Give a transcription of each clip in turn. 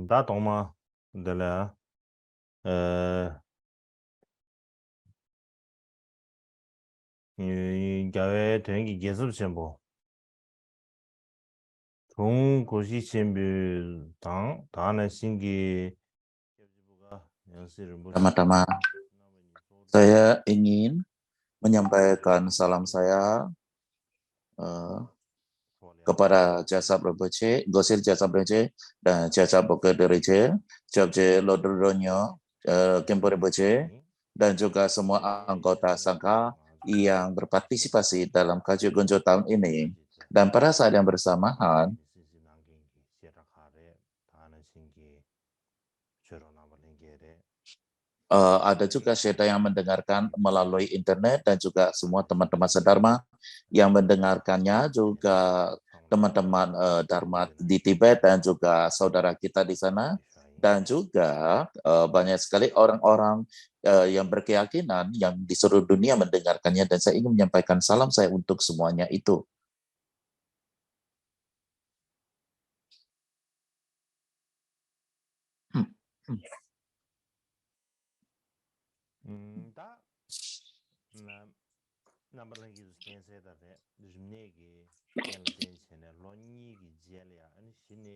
大懂吗？对了，你가왜 되는 계속 뭐 종 고시 신부 당 다는 신기 연습을 못 Pertama-tama, saya ingin menyampaikan salam saya eh, kepada Jasa Rinpoche, Gosir Jasa Rinpoche, dan Jasa Boke Derece, Jabje Lodronyo, Kempo Rinpoche, dan juga semua anggota Sangka yang berpartisipasi dalam Kaji Gonjo tahun ini. Dan pada saat yang bersamaan, ada juga Syeda yang mendengarkan melalui internet dan juga semua teman-teman sedharma yang mendengarkannya, juga teman-teman Dharma di Tibet dan juga saudara kita di sana, dan juga banyak sekali orang-orang yang berkeyakinan yang di seluruh dunia mendengarkannya, dan saya ingin menyampaikan salam saya untuk semuanya itu.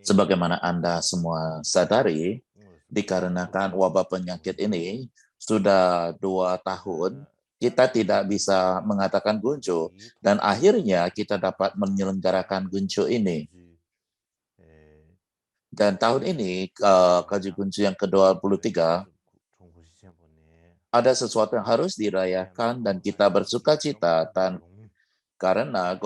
Sebagaimana Anda semua sadari, dikarenakan wabah penyakit ini, sudah 2 tahun, kita tidak bisa mengatakan Gunjo, dan akhirnya kita dapat menyelenggarakan Gunjo ini. Dan tahun ini, Kaji Gunjo yang ke-23, ada sesuatu yang harus dirayakan dan kita bersuka cita, dan karena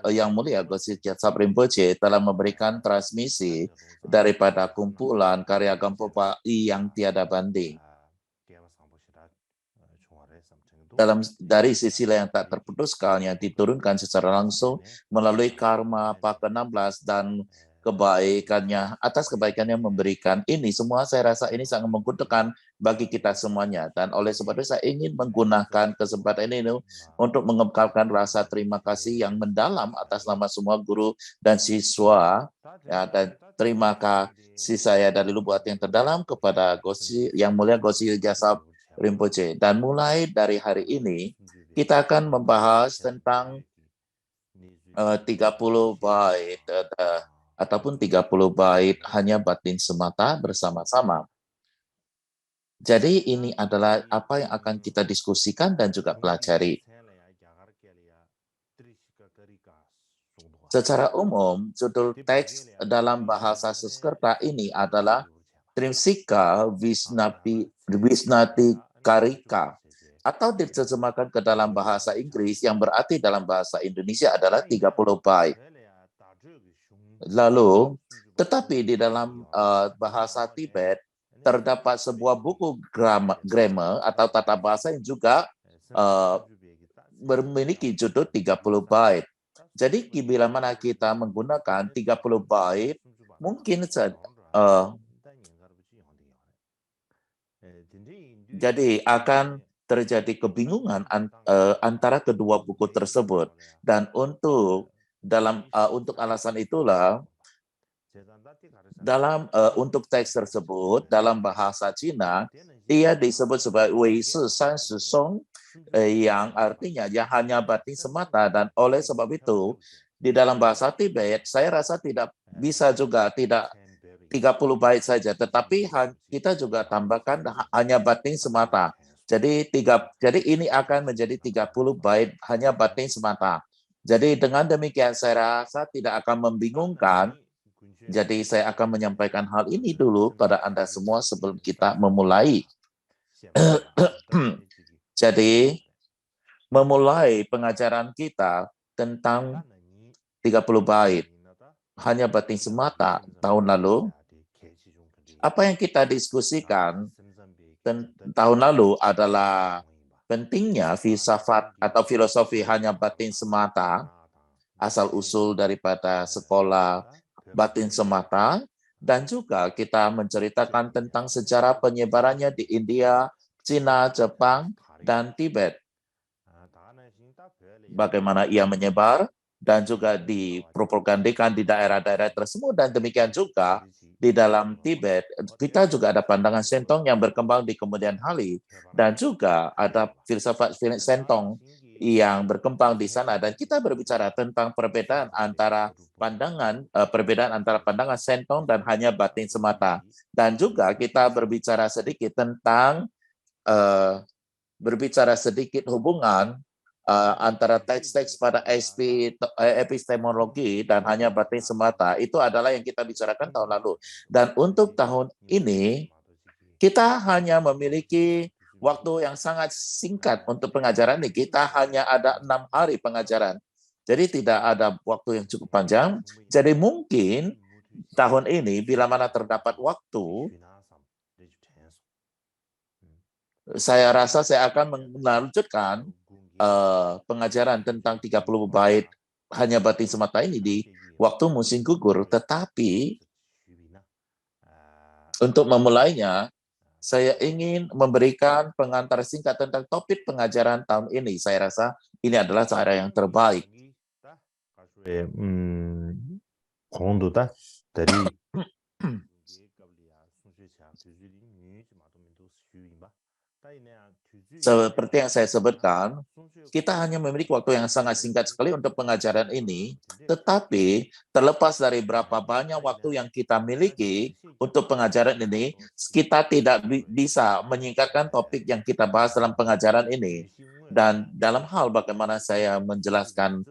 Yang Mulia Gosi Gyatso Rinpoche telah memberikan transmisi daripada kumpulan karya Gampopa yang tiada banding. Dari sisi yang tak terputuskan yang diturunkan secara langsung melalui karma Pak ke-16 dan atas kebaikannya memberikan ini semua, saya rasa ini sangat menguntungkan bagi kita semuanya, dan oleh sebab itu saya ingin menggunakan kesempatan ini untuk mengungkapkan rasa terima kasih yang mendalam atas nama semua guru dan siswa ya, dan terima kasih saya dari lubuk hati yang terdalam kepada Yang Mulia Gosi Gyatso Rinpoche. Dan mulai dari hari ini kita akan membahas tentang 30 bait ataupun 30 bait hanya batin semata bersama-sama. Jadi ini adalah apa yang akan kita diskusikan dan juga pelajari. Secara umum, judul teks dalam bahasa Sanskerta ini adalah Trimsika Visnati Karika, atau diterjemahkan ke dalam bahasa Inggris yang berarti dalam bahasa Indonesia adalah 30 bait. Lalu, tetapi di dalam bahasa Tibet terdapat sebuah buku grammar atau tata bahasa yang juga memiliki judul 30 bait. Jadi bila mana kita menggunakan 30 bait, mungkin jadi akan terjadi kebingungan antara kedua buku tersebut. Dan untuk alasan itulah, untuk teks tersebut dalam bahasa Cina, ia disebut sebagai Wei Si San Si Song, yang artinya ya hanya batin semata. Dan oleh sebab itu, di dalam bahasa Tibet, saya rasa tidak bisa juga tidak 30 bait saja, tetapi kita juga tambahkan hanya batin semata. Jadi ini akan menjadi 30 bait hanya batin semata. Jadi dengan demikian saya rasa tidak akan membingungkan. Jadi saya akan menyampaikan hal ini dulu pada Anda semua sebelum kita memulai. Jadi memulai pengajaran kita tentang 30 bait hanya batin semata tahun lalu, apa yang kita diskusikan tahun lalu adalah pentingnya filsafat atau filosofi hanya batin semata, asal-usul daripada sekolah batin semata, dan juga kita menceritakan tentang sejarah penyebarannya di India, Cina, Jepang, dan Tibet. Bagaimana ia menyebar dan juga dipropagandakan di daerah-daerah tersebut, dan demikian juga di dalam Tibet, kita juga ada pandangan Sentong yang berkembang di kemudian hari, dan juga ada filsafat Sentong yang berkembang di sana, dan kita berbicara tentang perbedaan antara pandangan Sentong dan hanya batin semata, dan juga kita berbicara sedikit tentang hubungan antara teks-teks pada epistemologi dan hanya batin semata. Itu adalah yang kita bicarakan tahun lalu. Dan untuk tahun ini, kita hanya memiliki waktu yang sangat singkat untuk pengajaran ini. Kita hanya ada 6 hari pengajaran. Jadi tidak ada waktu yang cukup panjang. Jadi mungkin tahun ini, bila mana terdapat waktu, saya rasa saya akan melanjutkan pengajaran tentang 30 bait hanya batin semata ini di waktu musim gugur. Tetapi untuk memulainya, saya ingin memberikan pengantar singkat tentang topik pengajaran tahun ini. Saya rasa ini adalah cara yang terbaik. 공도다 dari Seperti yang saya sebutkan, kita hanya memiliki waktu yang sangat singkat sekali untuk pengajaran ini, tetapi terlepas dari berapa banyak waktu yang kita miliki untuk pengajaran ini, kita tidak bisa menyingkatkan topik yang kita bahas dalam pengajaran ini. Dan dalam hal bagaimana saya menjelaskan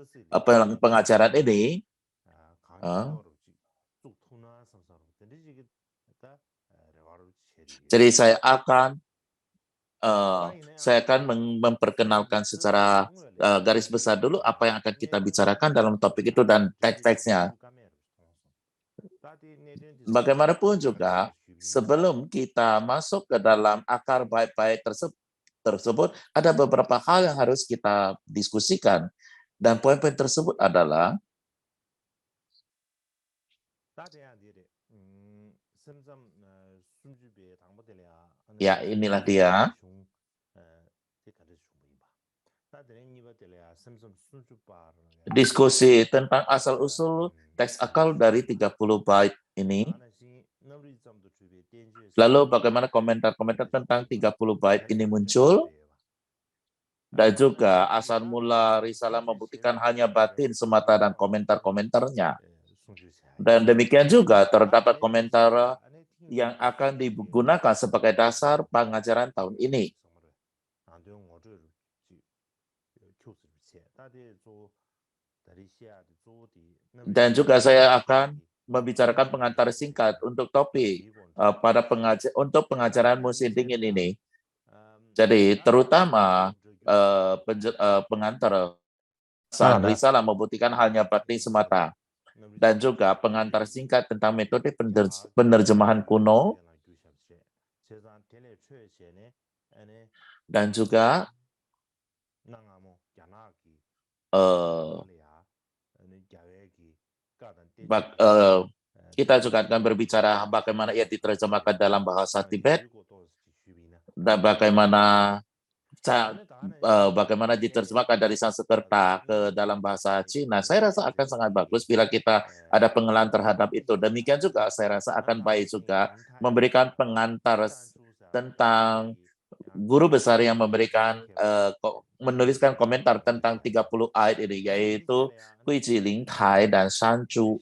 pengajaran ini, jadi saya akan memperkenalkan secara garis besar dulu apa yang akan kita bicarakan dalam topik itu dan teks-teksnya. Bagaimanapun juga, sebelum kita masuk ke dalam akar bait-bait tersebut, ada beberapa hal yang harus kita diskusikan. Dan poin-poin tersebut adalah ya, inilah dia. Diskusi tentang asal-usul teks akal dari 30 bait ini. Lalu bagaimana komentar-komentar tentang 30 bait ini muncul. Dan juga asal mula risalah membuktikan hanya batin semata dan komentar-komentarnya. Dan demikian juga terdapat komentar yang akan digunakan sebagai dasar pengajaran tahun ini. Dan juga saya akan membicarakan pengantar singkat untuk topik untuk pengajaran musim dingin ini. Jadi terutama pengantar risalah membuktikan hanya batin semata, dan juga pengantar singkat tentang metode penerjemahan kuno, dan juga kita juga akan berbicara bagaimana ia diterjemahkan dalam bahasa Tibet, dan bagaimana diterjemahkan dari Sanskerta ke dalam bahasa Cina. Saya rasa akan sangat bagus bila kita ada pengenalan terhadap itu. Demikian juga saya rasa akan baik juga memberikan pengantar tentang guru besar yang menuliskan komentar tentang 30 ayat ini, yaitu Huiji Lingtai dan Shanchu.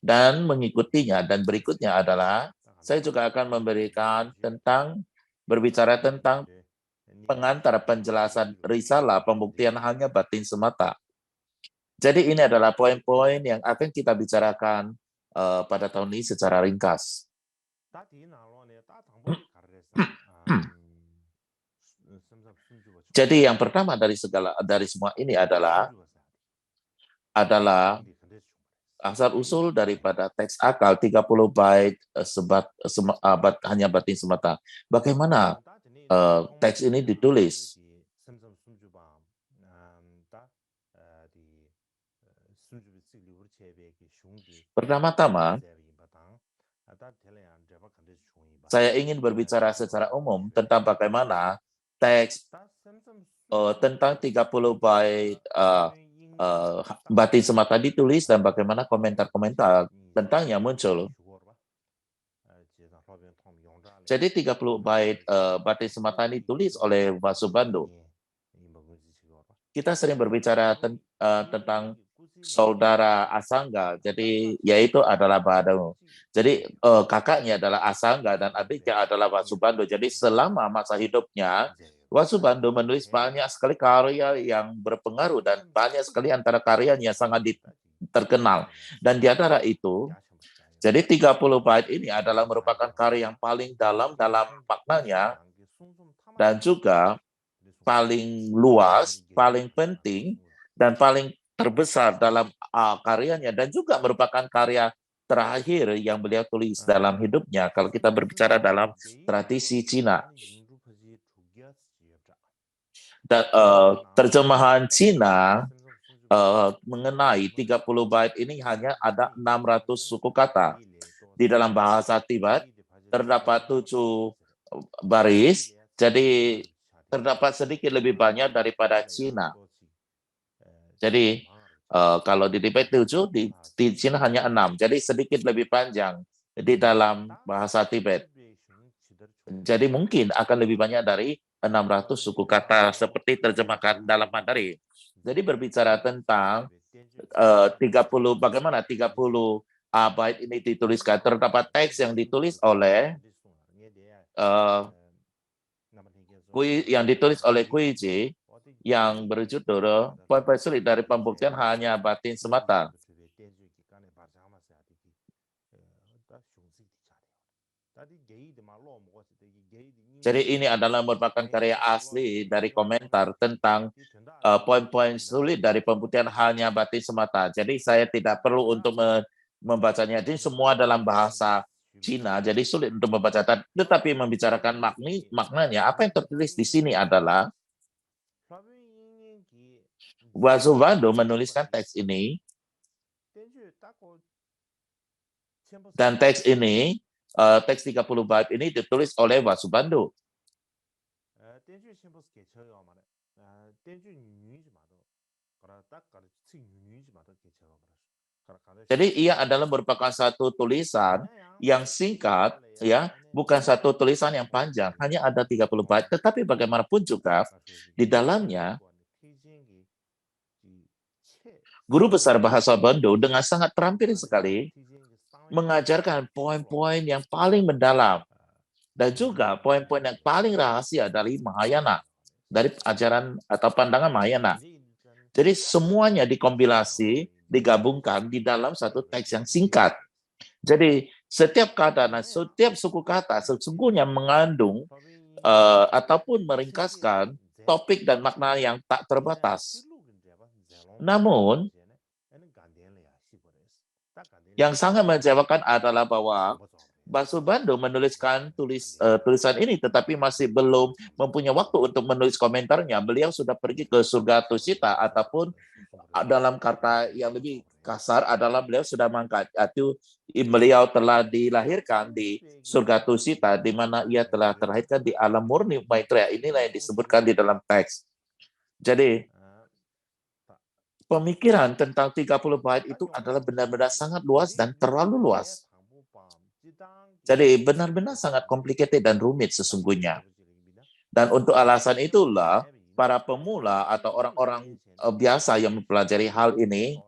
Dan mengikutinya dan berikutnya adalah saya juga akan berbicara tentang pengantar penjelasan risalah pembuktian hanya batin semata. Jadi ini adalah poin-poin yang akan kita bicarakan pada tahun ini secara ringkas. Jadi yang pertama dari semua ini adalah asal-usul daripada teks akal 30 bait hanya batin semata. Bagaimana teks ini ditulis? Pertama-tama, saya ingin berbicara secara umum tentang bagaimana teks tentang 30 bait batin semata ditulis dan bagaimana komentar-komentar tentangnya muncul. Jadi 30 bait batin semata ini ditulis oleh Vasubandhu. Kita sering berbicara tentang saudara Asangga, jadi yaitu adalah Bhadanu. Jadi kakaknya adalah Asangga dan adiknya adalah Vasubandhu. Jadi selama masa hidupnya, Vasubandhu menulis banyak sekali karya yang berpengaruh dan banyak sekali antara karyanya sangat terkenal. Dan di antara itu, jadi 30 bait ini adalah merupakan karya yang paling dalam maknanya dan juga paling luas, paling penting, dan paling terbesar dalam karyanya, dan juga merupakan karya terakhir yang beliau tulis dalam hidupnya kalau kita berbicara dalam tradisi Cina. Dan terjemahan Cina mengenai 30 bait ini hanya ada 600 suku kata. Di dalam bahasa Tibet terdapat 7 baris, jadi terdapat sedikit lebih banyak daripada Cina. Jadi kalau di Tibet 7, di Cina hanya 6, jadi sedikit lebih panjang di dalam bahasa Tibet. Jadi mungkin akan lebih banyak dari 600 suku kata seperti terjemahkan dalam Mandarin. Jadi berbicara tentang 30, bagaimana 30 bait ini dituliskan, terdapat teks yang ditulis oleh Kuiji yang berjudul Poin-poin sulit dari pembuktian hanya batin semata. Jadi ini adalah merupakan karya asli dari komentar tentang poin-poin sulit dari pembuktian hanya batin semata. Jadi saya tidak perlu untuk membacanya. Ini semua dalam bahasa Cina, jadi sulit untuk membaca. Tetapi membicarakan maknanya, apa yang tertulis di sini adalah Vasubandhu menuliskan teks ini, dan teks ini, teks 30 bait ini ditulis oleh Vasubandhu. Jadi ia adalah merupakan satu tulisan yang singkat, ya, bukan satu tulisan yang panjang, hanya ada 30 bait. Tetapi bagaimanapun juga di dalamnya guru besar bahasa Bandhu dengan sangat terampil sekali mengajarkan poin-poin yang paling mendalam dan juga poin-poin yang paling rahasia dari Mahayana, dari ajaran atau pandangan Mahayana. Jadi semuanya dikompilasi, digabungkan di dalam satu teks yang singkat. Jadi setiap kata dan setiap suku kata sesungguhnya mengandung ataupun meringkaskan topik dan makna yang tak terbatas. Namun, yang sangat mengecewakan adalah bahwa Vasubandhu menuliskan tulisan ini tetapi masih belum mempunyai waktu untuk menulis komentarnya. Beliau sudah pergi ke surga Tusita, ataupun dalam kata yang lebih kasar adalah beliau sudah mangkat. Beliau telah dilahirkan di surga Tusita, di mana ia telah terlahirkan di alam murni Maitreya. Inilah yang disebutkan di dalam teks. Jadi pemikiran tentang 30 bait itu adalah benar-benar sangat luas dan terlalu luas. Jadi benar-benar sangat complicated dan rumit sesungguhnya. Dan untuk alasan itulah para pemula atau orang-orang biasa yang mempelajari hal ini,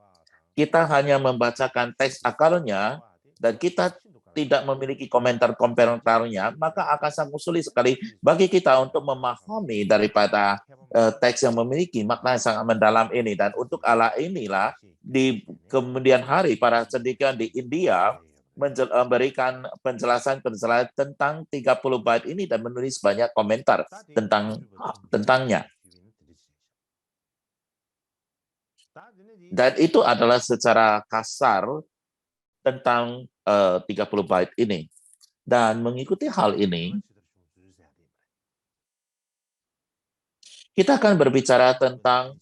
kita hanya membacakan teks akalnya dan kita tidak memiliki komentar-komentarnya, maka akan sangat sulit sekali bagi kita untuk memahami daripada teks yang memiliki makna yang sangat mendalam ini. Dan untuk ala inilah di kemudian hari para cendekiawan di India memberikan penjelasan tentang 30 bait ini dan menulis banyak komentar tentangnya. Dan itu adalah secara kasar tentang 30 bait ini. Dan mengikuti hal ini, kita akan berbicara tentang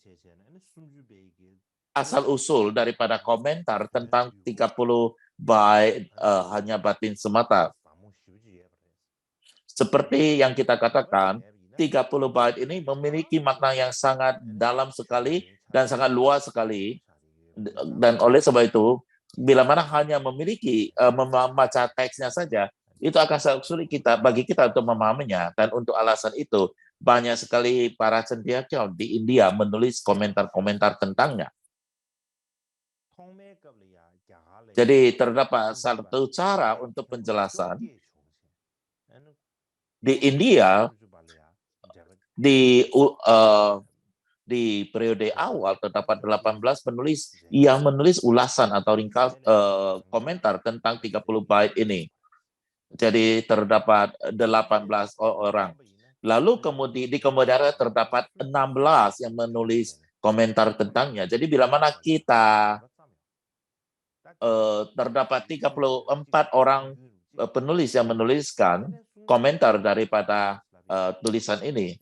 asal-usul daripada komentar tentang 30 bait hanya batin semata. Seperti yang kita katakan, 30 bait ini memiliki makna yang sangat dalam sekali dan sangat luas sekali. Dan oleh sebab itu, bila mana hanya memiliki membaca teksnya saja, itu akan sangat sulit bagi kita untuk memahaminya. Dan untuk alasan itu, banyak sekali para cendekiawan di India menulis komentar-komentar tentangnya. Jadi terdapat satu cara untuk penjelasan di India di periode awal terdapat 18 penulis yang menulis ulasan atau ringkas komentar tentang 30 bait ini. Jadi terdapat 18 orang. Lalu di kemudian terdapat 16 yang menulis komentar tentangnya. Jadi bila mana kita terdapat 34 orang penulis yang menuliskan komentar daripada tulisan ini.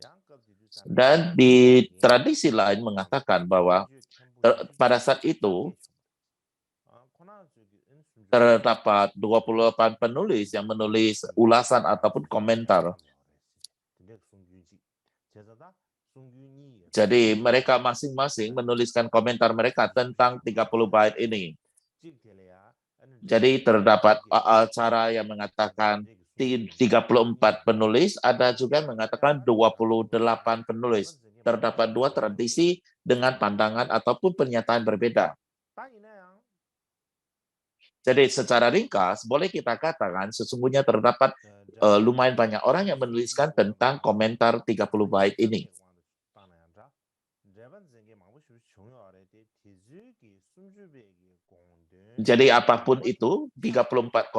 Dan di tradisi lain mengatakan bahwa pada saat itu terdapat 28 penulis yang menulis ulasan ataupun komentar. Jadi mereka masing-masing menuliskan komentar mereka tentang 30 bait ini. Jadi terdapat cara yang mengatakan 34 penulis, ada juga yang mengatakan 28 penulis. Terdapat dua tradisi dengan pandangan ataupun pernyataan berbeda. Jadi secara ringkas, boleh kita katakan sesungguhnya terdapat lumayan banyak orang yang menuliskan tentang komentar 30 bait ini. Jadi apapun itu, 34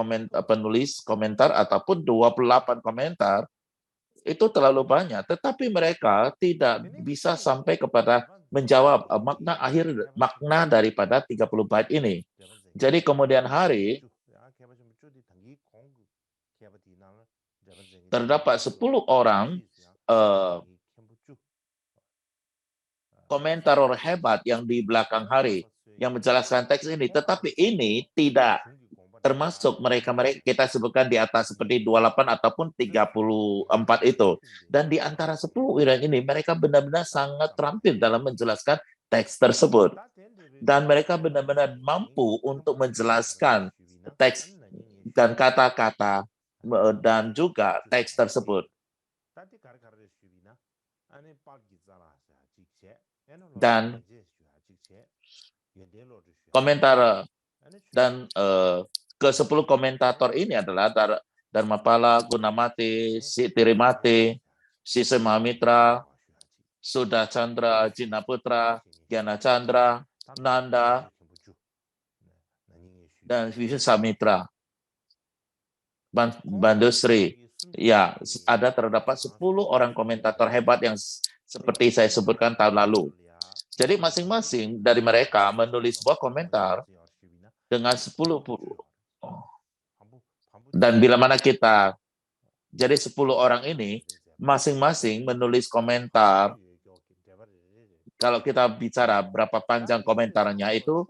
penulis komentar ataupun 28 komentar, itu terlalu banyak. Tetapi mereka tidak bisa sampai kepada menjawab makna daripada 30 bait ini. Jadi kemudian hari, terdapat 10 orang komentator hebat yang di belakang hari yang menjelaskan teks ini, tetapi ini tidak termasuk mereka kita sebutkan di atas seperti 28 ataupun 34 itu. Dan di antara 10 orang ini mereka benar-benar sangat terampil dalam menjelaskan teks tersebut. Dan mereka benar-benar mampu untuk menjelaskan teks dan kata-kata dan juga teks tersebut. Dan komentar dan ke-10 komentator ini adalah Dharmapala, Gunamati, Tirimati, Sisemamitra, Sudha Chandra, Jinaputra, Gyana Chandra, Nanda, dan Samitra, Bandusri. Ya, terdapat 10 orang komentator hebat yang seperti saya sebutkan tahun lalu. Jadi masing-masing dari mereka menulis sebuah komentar dengan 10. Dan bila mana jadi 10 orang ini masing-masing menulis komentar. Kalau kita bicara berapa panjang komentarnya itu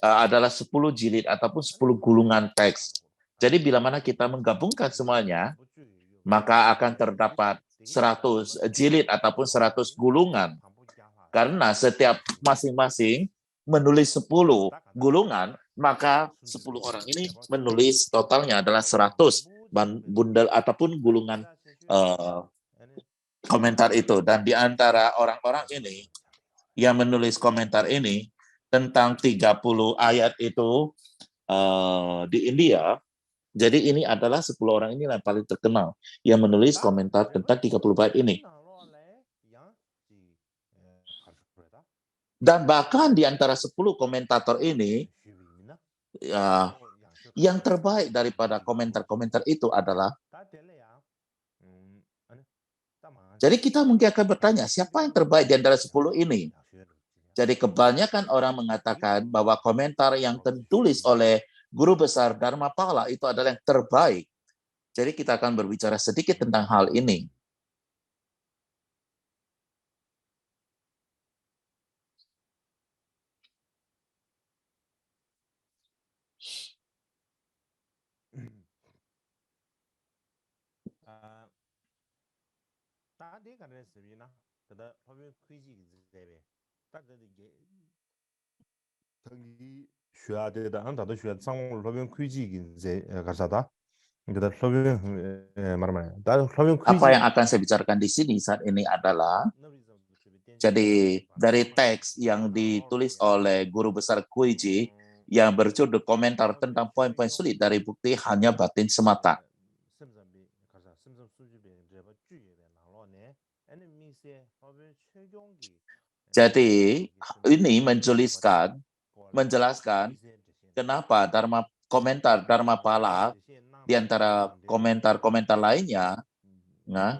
adalah 10 jilid ataupun 10 gulungan teks. Jadi bila mana kita menggabungkan semuanya, maka akan terdapat 100 jilid ataupun 100 gulungan. Karena setiap masing-masing menulis 10 gulungan, maka 10 orang ini menulis totalnya adalah 100 bundel ataupun gulungan komentar itu. Dan di antara orang-orang ini yang menulis komentar ini tentang 30 ayat itu di India, jadi ini adalah 10 orang ini yang paling terkenal yang menulis komentar tentang 30 bait ini. Dan bahkan di antara 10 komentator ini, yang terbaik daripada komentar-komentar itu adalah, jadi kita mungkin akan bertanya, siapa yang terbaik di antara 10 ini? Jadi kebanyakan orang mengatakan bahwa komentar yang tertulis oleh guru besar Dharmapala itu adalah yang terbaik. Jadi kita akan berbicara sedikit tentang hal ini. 그다음 설명 말하면 나도 설명 Apa 퀴즈 yang akan saya bicarakan di sini saat ini adalah, jadi dari teks yang ditulis oleh guru besar Kuiji yang berjudul komentar tentang poin-poin sulit dari bukti hanya batin semata. Jadi ini menjelaskan kenapa komentar Dharmapala di antara komentar-komentar lainnya, nah,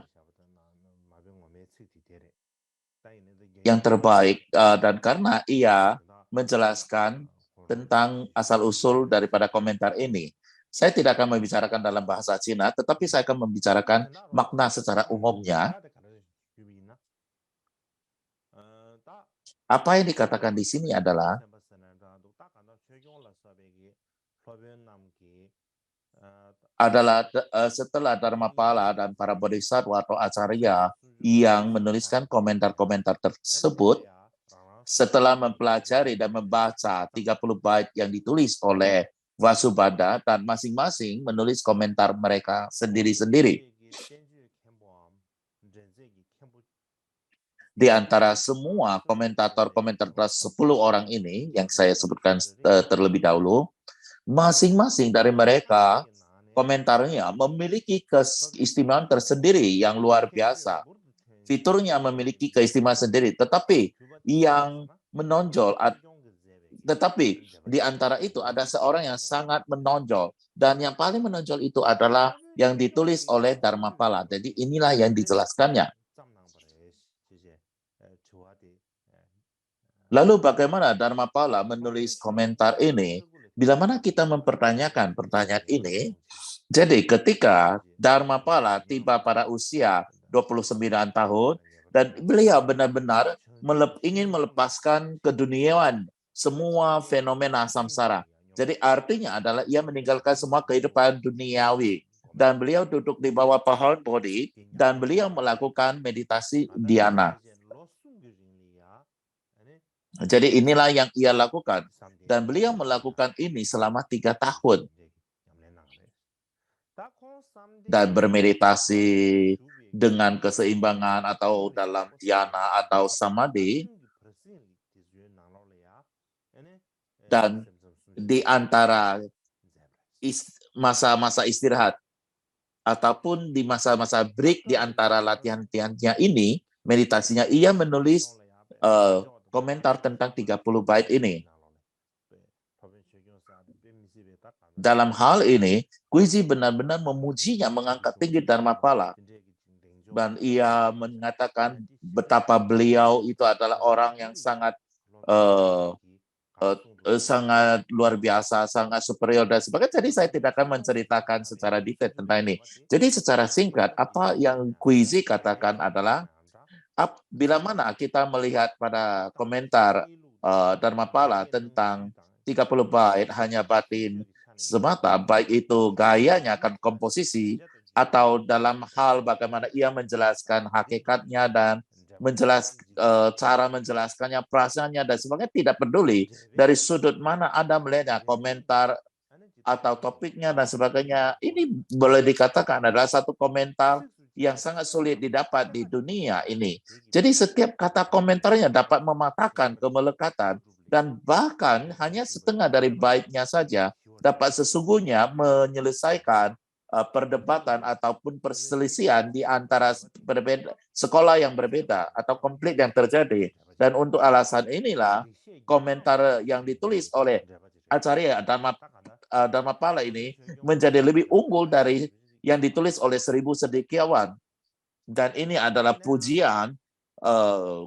yang terbaik, dan karena ia menjelaskan tentang asal-usul daripada komentar ini. Saya tidak akan membicarakan dalam bahasa Cina, tetapi saya akan membicarakan makna secara umumnya. Apa yang dikatakan di sini adalah setelah Dharmapala dan para bodhisattva atau acarya yang menuliskan komentar-komentar tersebut, setelah mempelajari dan membaca 30 bait yang ditulis oleh Vasubandha dan masing-masing menulis komentar mereka sendiri-sendiri. Di antara semua komentator-komentator 10 orang ini yang saya sebutkan terlebih dahulu, masing-masing dari mereka komentarnya memiliki keistimewaan tersendiri yang luar biasa. Fiturnya memiliki keistimewaan sendiri, tetapi yang menonjol, tetapi di antara itu ada seorang yang sangat menonjol, dan yang paling menonjol itu adalah yang ditulis oleh Dharmapala. Jadi inilah yang dijelaskannya. Lalu bagaimana Dharmapala menulis komentar ini? Bila mana kita mempertanyakan pertanyaan ini, jadi ketika Dharmapala tiba pada usia 29 tahun, dan beliau benar-benar ingin melepaskan keduniawan semua fenomena samsara. Jadi artinya adalah ia meninggalkan semua kehidupan duniawi. Dan beliau duduk di bawah pohon Bodhi, dan beliau melakukan meditasi dhyana. Jadi inilah yang ia lakukan. Dan beliau melakukan ini selama 3 tahun. Dan bermeditasi dengan keseimbangan atau dalam dhyana atau samadhi. Dan di antara masa-masa istirahat ataupun di masa-masa break di antara latihan-latihannya ini, meditasinya, ia menulis komentar tentang 30 bait ini. Dalam hal ini, Kuiji benar-benar memujinya, mengangkat tinggi Dharmapala. Dan ia mengatakan betapa beliau itu adalah orang yang sangat sangat luar biasa, sangat superior dan sebagainya. Jadi saya tidak akan menceritakan secara detail tentang ini. Jadi secara singkat, apa yang Kuiji katakan adalah, bila mana kita melihat pada komentar Dharmapala tentang 30 bait hanya batin semata, baik itu gayanya akan komposisi atau dalam hal bagaimana ia menjelaskan hakikatnya dan cara menjelaskannya, perasaannya dan sebagainya, tidak peduli dari sudut mana Anda melihatnya, komentar atau topiknya dan sebagainya. Ini boleh dikatakan adalah satu komentar yang sangat sulit didapat di dunia ini. Jadi setiap kata komentarnya dapat mematahkan kemelekatan, dan bahkan hanya setengah dari baitnya saja dapat sesungguhnya menyelesaikan perdebatan ataupun perselisihan di antara sekolah yang berbeda atau konflik yang terjadi. Dan untuk alasan inilah komentar yang ditulis oleh Acarya Dharmapala ini menjadi lebih unggul dari yang ditulis oleh 1000 cendekiawan. Dan ini adalah pujian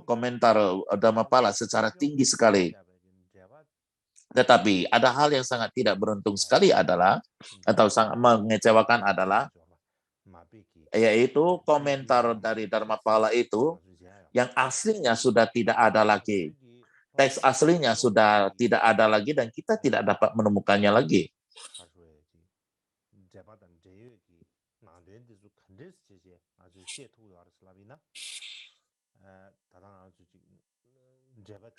komentar Dharmapala secara tinggi sekali. Tetapi ada hal yang sangat tidak beruntung sekali adalah, atau sangat mengecewakan adalah, yaitu komentar dari Dharmapala itu yang aslinya sudah tidak ada lagi. Teks aslinya sudah tidak ada lagi dan kita tidak dapat menemukannya lagi.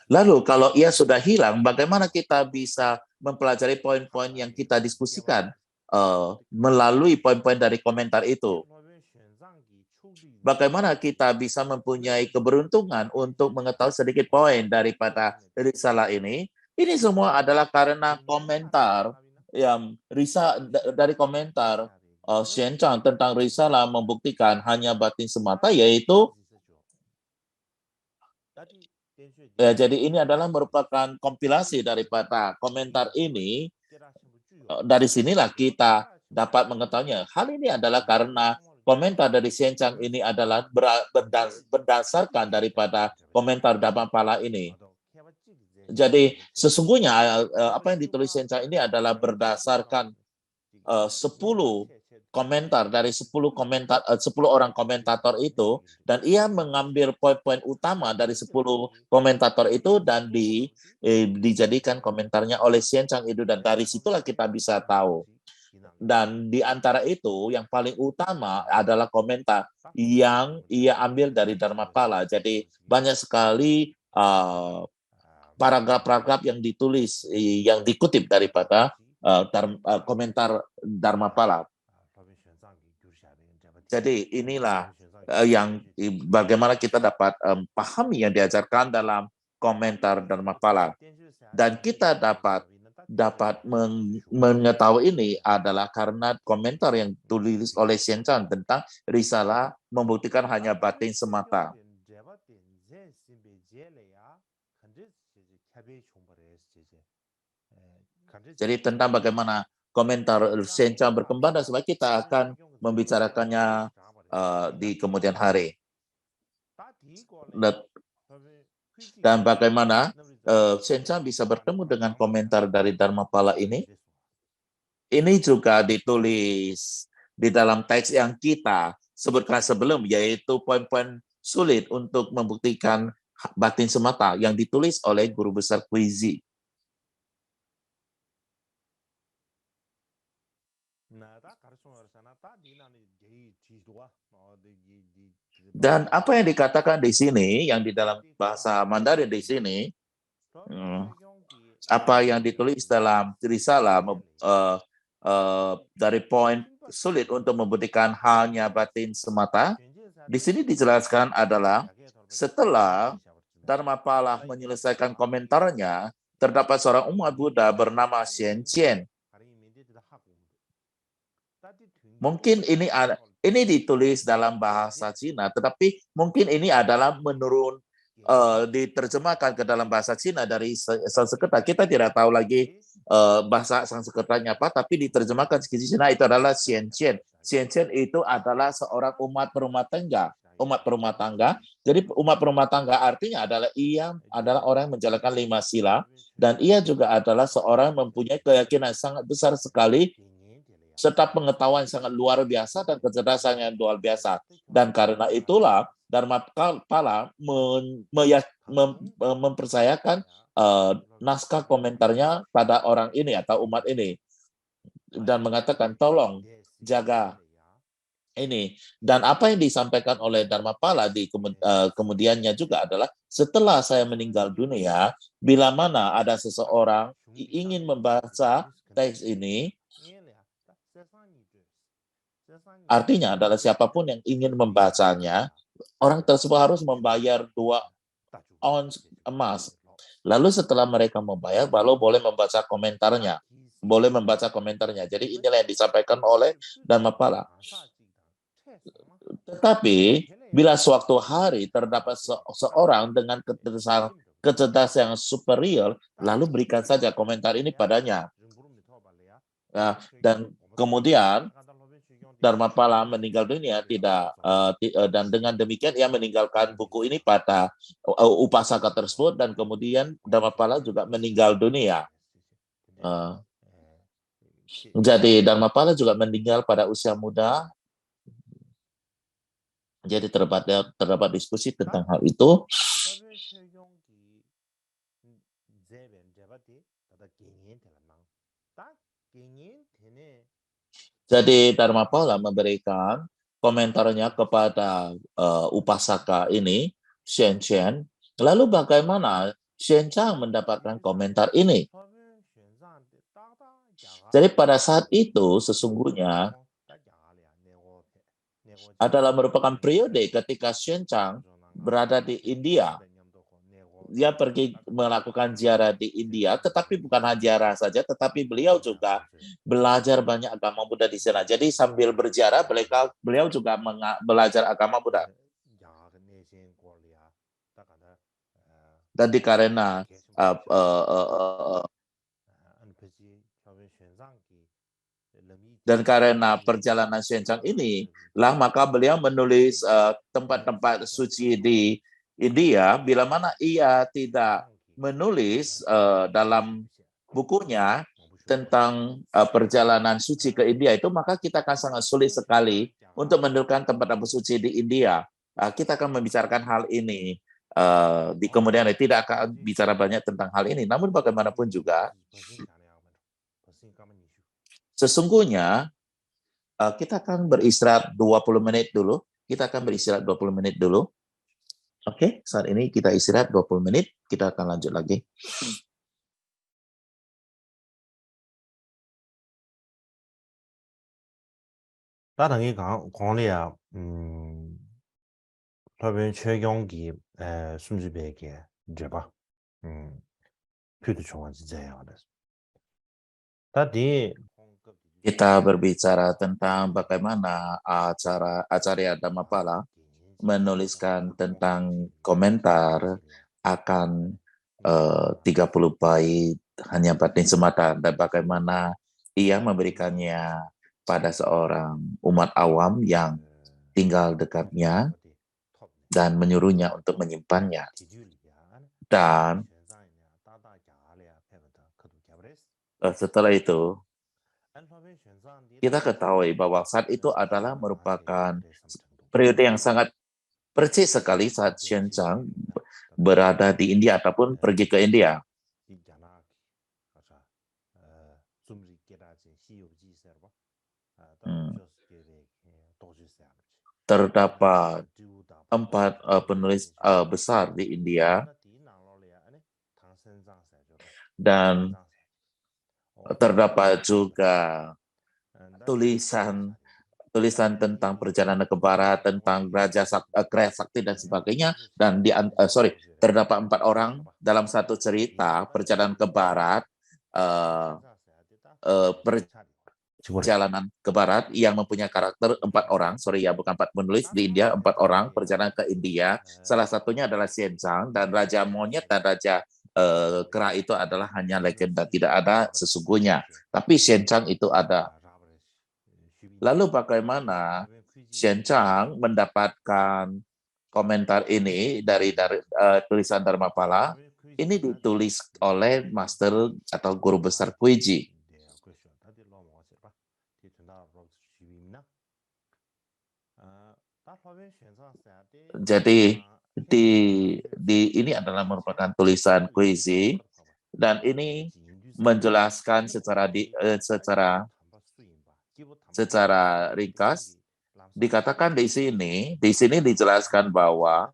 Lalu kalau ia sudah hilang, bagaimana kita bisa mempelajari poin-poin yang kita diskusikan melalui poin-poin dari komentar itu. Bagaimana kita bisa mempunyai keberuntungan untuk mengetahui sedikit poin daripada risalah ini? Ini semua adalah karena komentar yang dari komentar Xian Chang tentang risalah membuktikan hanya batin semata, yaitu jadi ini adalah merupakan kompilasi daripada komentar ini. Dari sinilah kita dapat mengetahuinya. Hal ini adalah karena komentar dari Xian Chang ini adalah berdasarkan daripada komentar Dhammapada ini. Jadi sesungguhnya apa yang ditulis Xian Chang ini adalah berdasarkan 10 komentar dari 10 orang komentator itu, dan ia mengambil poin-poin utama dari 10 komentator itu dan dijadikan komentarnya oleh Xian Chang itu, dan dari situlah kita bisa tahu. Dan di antara itu yang paling utama adalah komentar yang ia ambil dari Dharmapala. Jadi banyak sekali paragraf-paragraf yang ditulis, yang dikutip daripada komentar Dharmapala. Jadi inilah yang bagaimana kita dapat pahami yang diajarkan dalam komentar Dharmapala. Dan kita dapat mengetahui ini adalah karena komentar yang ditulis oleh Xian Chang tentang risalah membuktikan hanya batin semata. Jadi tentang bagaimana komentar Xian Chang berkembang, dan sebab kita akan membicarakannya di kemudian hari. Dan bagaimana Xian Chang bisa bertemu dengan komentar dari Dharmapala ini? Ini juga ditulis di dalam teks yang kita sebutkan sebelum, yaitu poin-poin sulit untuk membuktikan batin semata yang ditulis oleh Guru Besar Kuizi. Dan apa yang dikatakan di sini, yang di dalam bahasa Mandarin di sini, apa yang ditulis dalam risalah dari poin sulit untuk membuktikan hanya batin semata, di sini dijelaskan adalah setelah Dharmapala menyelesaikan komentarnya, terdapat seorang umat Buddha bernama Xian Qian. Mungkin ini ditulis dalam bahasa Cina, tetapi mungkin ini adalah diterjemahkan ke dalam bahasa Cina dari Sanskerta. Kita tidak tahu lagi bahasa Sanskertanya apa, tapi diterjemahkan ke Cina itu adalah Xian Qian. Xian Qian itu adalah seorang umat perumah tangga. Jadi umat perumah tangga artinya adalah ia adalah orang yang menjalankan 5 sila, dan ia juga adalah seorang yang mempunyai keyakinan sangat besar sekali, serta pengetahuan sangat luar biasa dan kecerdasan yang luar biasa. Dan karena itulah Dharmapala mempercayakan naskah komentarnya pada orang ini atau umat ini, dan mengatakan tolong jaga ini. Dan apa yang disampaikan oleh Dharmapala di kemudiannya juga adalah, setelah saya meninggal dunia, bila mana ada seseorang ingin membaca teks ini, artinya adalah siapapun yang ingin membacanya, orang tersebut harus membayar 2 ons emas. Lalu setelah mereka membayar, baru boleh membaca komentarnya. Jadi inilah yang disampaikan oleh Dharmapala. Tetapi bila suatu hari terdapat seorang dengan kecerdasan yang superior, lalu berikan saja komentar ini padanya. Dan kemudian Dharmapala meninggal dunia, dan dengan demikian ia meninggalkan buku ini pada upasaka tersebut, dan kemudian Dharmapala juga meninggal dunia. Jadi Dharmapala juga meninggal pada usia muda. Jadi terdapat diskusi tentang hal itu. Jadi Dharmapala memberikan komentarnya kepada upasaka ini, Xian Qian. Lalu bagaimana Xian Chang mendapatkan komentar ini? Jadi pada saat itu sesungguhnya adalah merupakan periode ketika Xuanzang berada di India. Dia pergi melakukan ziarah di India, tetapi bukan hanya ziarah saja, tetapi beliau juga belajar banyak agama Buddha di sana. Jadi sambil berziarah, beliau juga belajar agama Buddha. Dan karena perjalanan Xuanzang ini lah, maka beliau menulis tempat-tempat suci di India. Bila mana ia tidak menulis dalam bukunya tentang perjalanan suci ke India itu, maka kita akan sangat sulit sekali untuk menemukan tempat-tempat suci di India. Kita akan membicarakan hal ini di kemudian hari. Tidak akan bicara banyak tentang hal ini. Namun bagaimanapun juga, sesungguhnya kita akan beristirahat 20 menit dulu. Kita akan beristirahat 20 menit dulu. Oke, saat ini kita istirahat 20 menit. Kita akan lanjut lagi. 다等於講你啊，特別최경기 순주배에게 이제 봐, 표도 좋아지 돼야 돼. Tadi kita berbicara tentang bagaimana Acarya Dhammapala menuliskan tentang komentar akan 30 bait hanya batin semata, dan bagaimana ia memberikannya pada seorang umat awam yang tinggal dekatnya dan menyuruhnya untuk menyimpannya. Dan setelah itu kita ketahui bahwa saat itu adalah merupakan periode yang sangat percis sekali saat Xuanzang berada di India ataupun pergi ke India. Terdapat 4 penulis besar di India, dan terdapat juga tulisan tentang perjalanan ke barat, tentang Raja Sakti dan sebagainya. Dan terdapat 4 orang dalam satu cerita perjalanan ke barat, perjalanan ke barat yang mempunyai karakter 4 orang, bukan 4 penulis di India, 4 orang perjalanan ke India. Salah satunya adalah Xuanzang, dan Raja Monyet dan Raja Kera itu adalah hanya legenda, tidak ada sesungguhnya. Tapi Xuanzang itu ada. Lalu bagaimana Xuanzang mendapatkan komentar ini dari tulisan Dhammapala? Ini ditulis oleh master atau guru besar Kuiji. Jadi ini adalah merupakan tulisan Kuiji, dan ini menjelaskan secara ringkas. Dikatakan di sini dijelaskan bahwa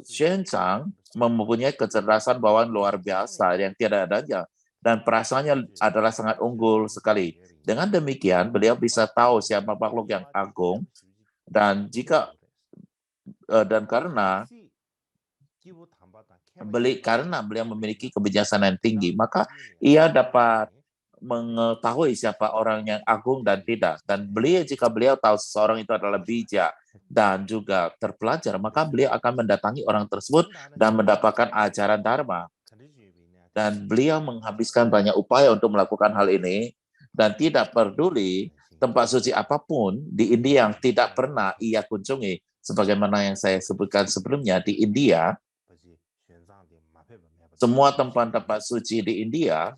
Xuanzang mempunyai kecerdasan bawaan luar biasa yang tiada adanya, dan perasaannya adalah sangat unggul sekali. Dengan demikian, beliau bisa tahu siapa makhluk yang agung, dan karena beliau memiliki kebijaksanaan yang tinggi, maka ia dapat mengetahui siapa orang yang agung dan tidak. Dan jika beliau tahu seseorang itu adalah bijak dan juga terpelajar, maka beliau akan mendatangi orang tersebut dan mendapatkan ajaran Dharma. Dan beliau menghabiskan banyak upaya untuk melakukan hal ini, dan tidak peduli tempat suci apapun di India yang tidak pernah ia kunjungi. Sebagaimana yang saya sebutkan sebelumnya, di India, semua tempat-tempat suci di India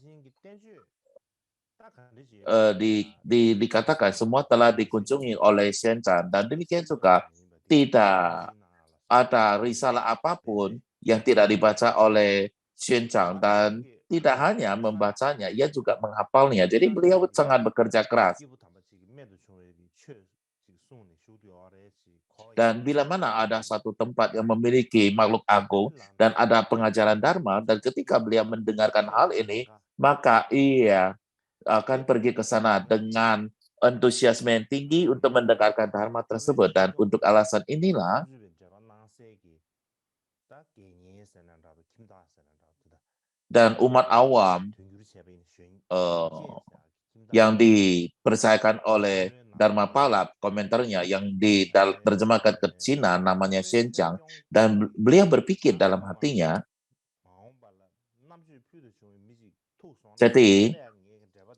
dikatakan semua telah dikunjungi oleh Xuanzang, dan demikian juga tidak ada risalah apapun yang tidak dibaca oleh Xuanzang, dan tidak hanya membacanya, ia juga menghafalnya. Jadi beliau sangat bekerja keras. Dan bila mana ada satu tempat yang memiliki makhluk agung dan ada pengajaran Dharma, dan ketika beliau mendengarkan hal ini, maka ia akan pergi ke sana dengan antusiasme yang tinggi untuk mendengarkan dharma tersebut. Dan untuk alasan inilah, dan umat awam yang dipercayakan oleh Dharmapala, komentarnya yang diterjemahkan ke Cina namanya Xianchang, dan beliau berpikir dalam hatinya, jadi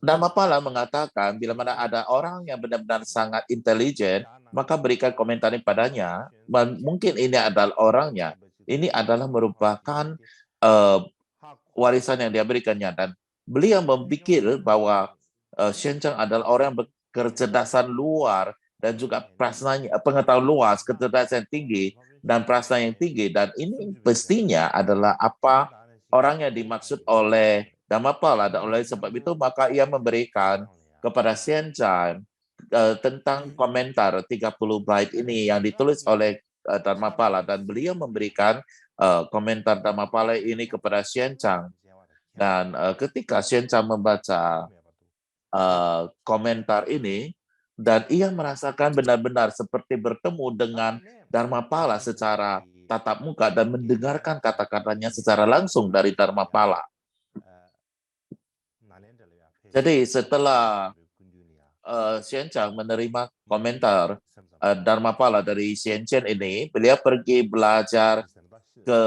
Dharmapala mengatakan bila mana ada orang yang benar-benar sangat intelijen, maka berikan komentar padanya. Mungkin ini adalah orangnya. Ini adalah merupakan warisan yang dia berikannya. Dan beliau memikir bahwa Xianchang adalah orang yang berkecerdasan luar dan juga prasnanya, pengetahuan luas, kecerdasan tinggi, dan prasna yang tinggi. Dan ini pastinya adalah apa orang yang dimaksud oleh Dhamapala. Dan oleh sebab itu, maka ia memberikan kepada Xianchang tentang komentar 30 bait ini yang ditulis oleh Dharmapala. Dan beliau memberikan komentar Dhamapala ini kepada Xianchang. Dan ketika Xianchang membaca komentar ini, dan ia merasakan benar-benar seperti bertemu dengan Dharmapala secara tatap muka dan mendengarkan kata-katanya secara langsung dari Dharmapala. Jadi setelah Xianchang menerima komentar Dharmapala dari Xiancheng ini, beliau pergi belajar ke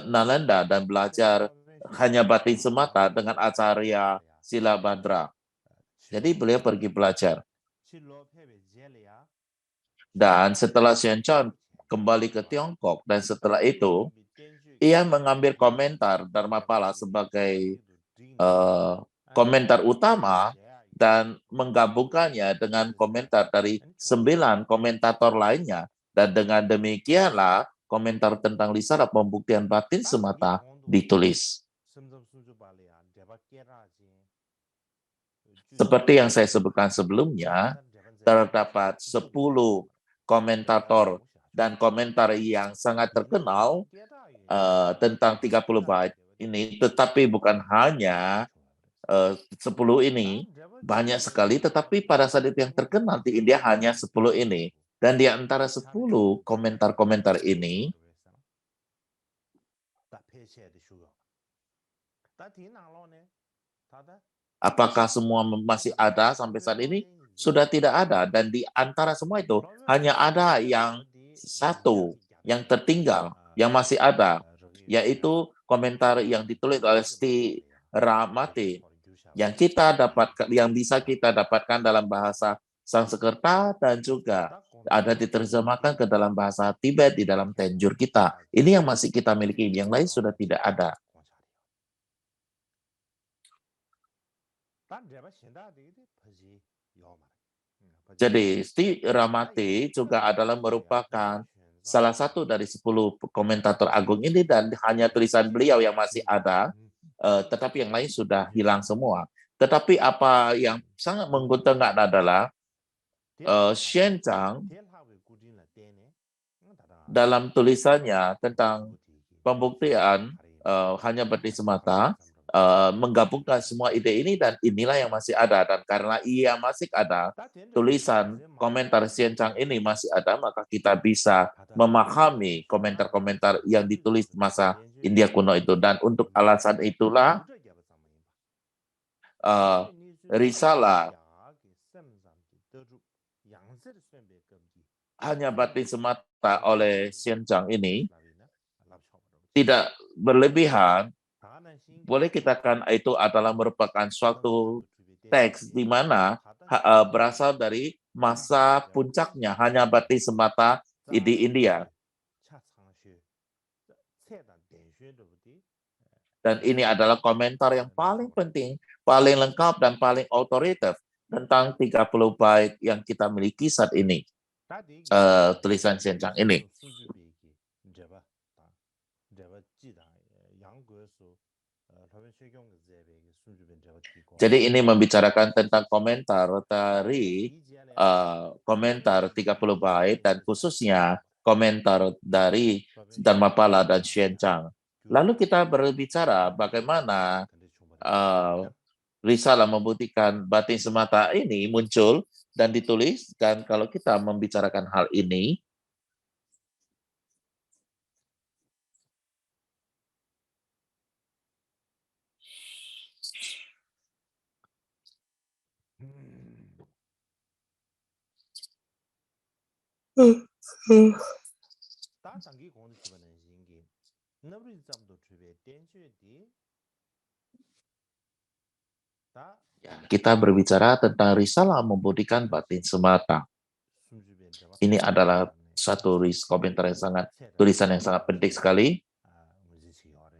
Nalanda dan belajar hanya batin semata dengan Acarya Silabhadra. Jadi beliau pergi belajar. Dan setelah Xianchang kembali ke Tiongkok, dan setelah itu ia mengambil komentar Dharmapala sebagai komentar utama dan menggabungkannya dengan komentar dari 9 komentator lainnya. Dan dengan demikianlah komentar tentang Lisara pembuktian batin semata ditulis. Seperti yang saya sebutkan sebelumnya, terdapat 10 komentator dan komentar yang sangat terkenal tentang 30 bait ini, tetapi bukan hanya 10 ini, banyak sekali, tetapi pada saat itu yang terkenal di India hanya 10 ini. Dan di antara 10 komentar-komentar ini, apakah semua masih ada sampai saat ini? Sudah tidak ada. Dan di antara semua itu, hanya ada yang satu yang tertinggal, yang masih ada, yaitu komentar yang ditulis oleh Sti Ramati, yang bisa kita dapatkan dalam bahasa Sanskerta dan juga ada diterjemahkan ke dalam bahasa Tibet di dalam Tenjur kita. Ini yang masih kita miliki, yang lain sudah tidak ada. Jadi Sti Ramati juga adalah merupakan salah satu dari 10 komentator agung ini, dan hanya tulisan beliau yang masih ada, tetapi yang lain sudah hilang semua. Tetapi apa yang sangat menguntungkan adalah Xianchang dalam tulisannya tentang pembuktian hanya batin semata, menggabungkan semua ide ini, dan inilah yang masih ada. Dan karena ia masih ada, tulisan komentar Xianchang ini masih ada, maka kita bisa memahami komentar-komentar yang ditulis masa India kuno itu. Dan untuk alasan itulah risalah hanya batin semata oleh Xianchang ini tidak berlebihan. Boleh kita katakan itu adalah merupakan suatu teks di mana berasal dari masa puncaknya hanya batin semata di India. Dan ini adalah komentar yang paling penting, paling lengkap, dan paling otoritatif tentang 30 bait yang kita miliki saat ini. Tulisan Xianchang ini. Jadi ini membicarakan tentang komentar dari komentar 30 bait, dan khususnya komentar dari Dharmapala dan Xianchang. Lalu kita berbicara bagaimana risalah membuktikan batin semata ini muncul dan dituliskan kalau kita membicarakan hal ini. Kita berbicara tentang risalah membuktikan batin semata. Ini adalah satu komentar yang sangat, tulisan yang sangat penting sekali.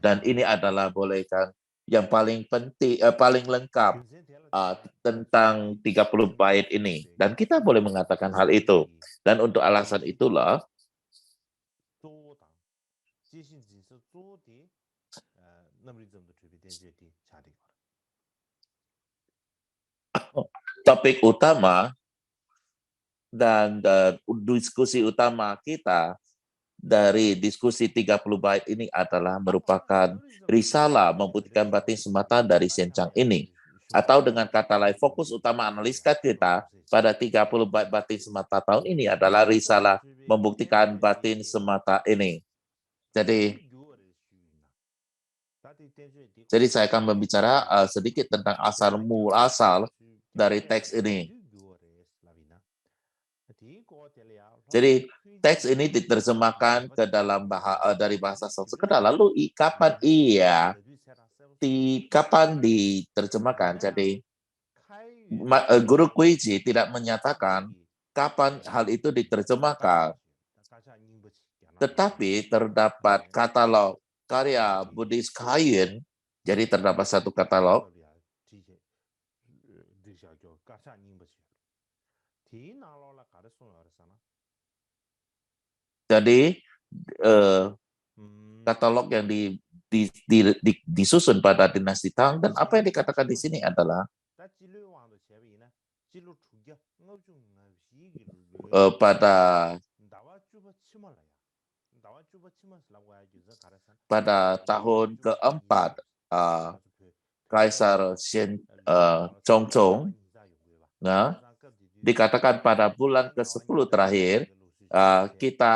Dan ini adalah bolehkan yang paling penting, paling lengkap tentang 30 bait ini. Dan kita boleh mengatakan hal itu. Dan untuk alasan itulah, topik utama dan diskusi utama kita dari diskusi 30 bait ini adalah merupakan risalah membuktikan batin semata dari Sencang ini. Atau dengan kata lain, fokus utama analisa kita pada 30 bait batin semata tahun ini adalah risalah membuktikan batin semata ini. Jadi saya akan berbicara sedikit tentang asal muasal dari teks ini. Jadi teks ini diterjemahkan ke dalam dari bahasa Sanskerta. Lalu kapan diterjemahkan? Jadi Guru Kuiji tidak menyatakan kapan hal itu diterjemahkan. Tetapi terdapat katalog karya Buddhist Kayin. Jadi terdapat satu katalog. Jadi katalog yang disusun pada dinasti Tang, dan apa yang dikatakan di sini adalah pada tahun keempat Kaisar Chongzong, dikatakan pada bulan ke-10 terakhir kita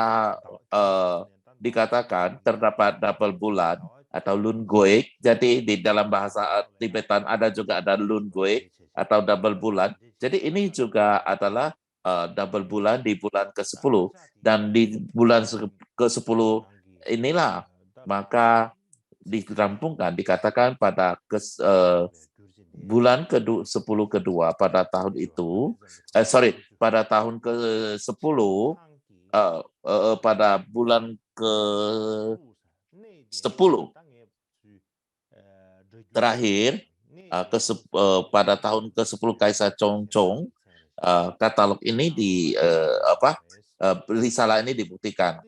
dikatakan terdapat double bulan atau Lun Goek. Jadi di dalam bahasa Tibetan juga ada Lun Goek atau double bulan. Jadi ini juga adalah double bulan di bulan ke-10, dan di bulan ke-10 inilah maka dirampungkan, dikatakan pada bulan ke-10 kedua pada tahun itu, pada tahun ke-10, pada bulan ke-10 terakhir, pada tahun ke-10 Kaisar Chongzong, katalog ini risalah ini dibuktikan.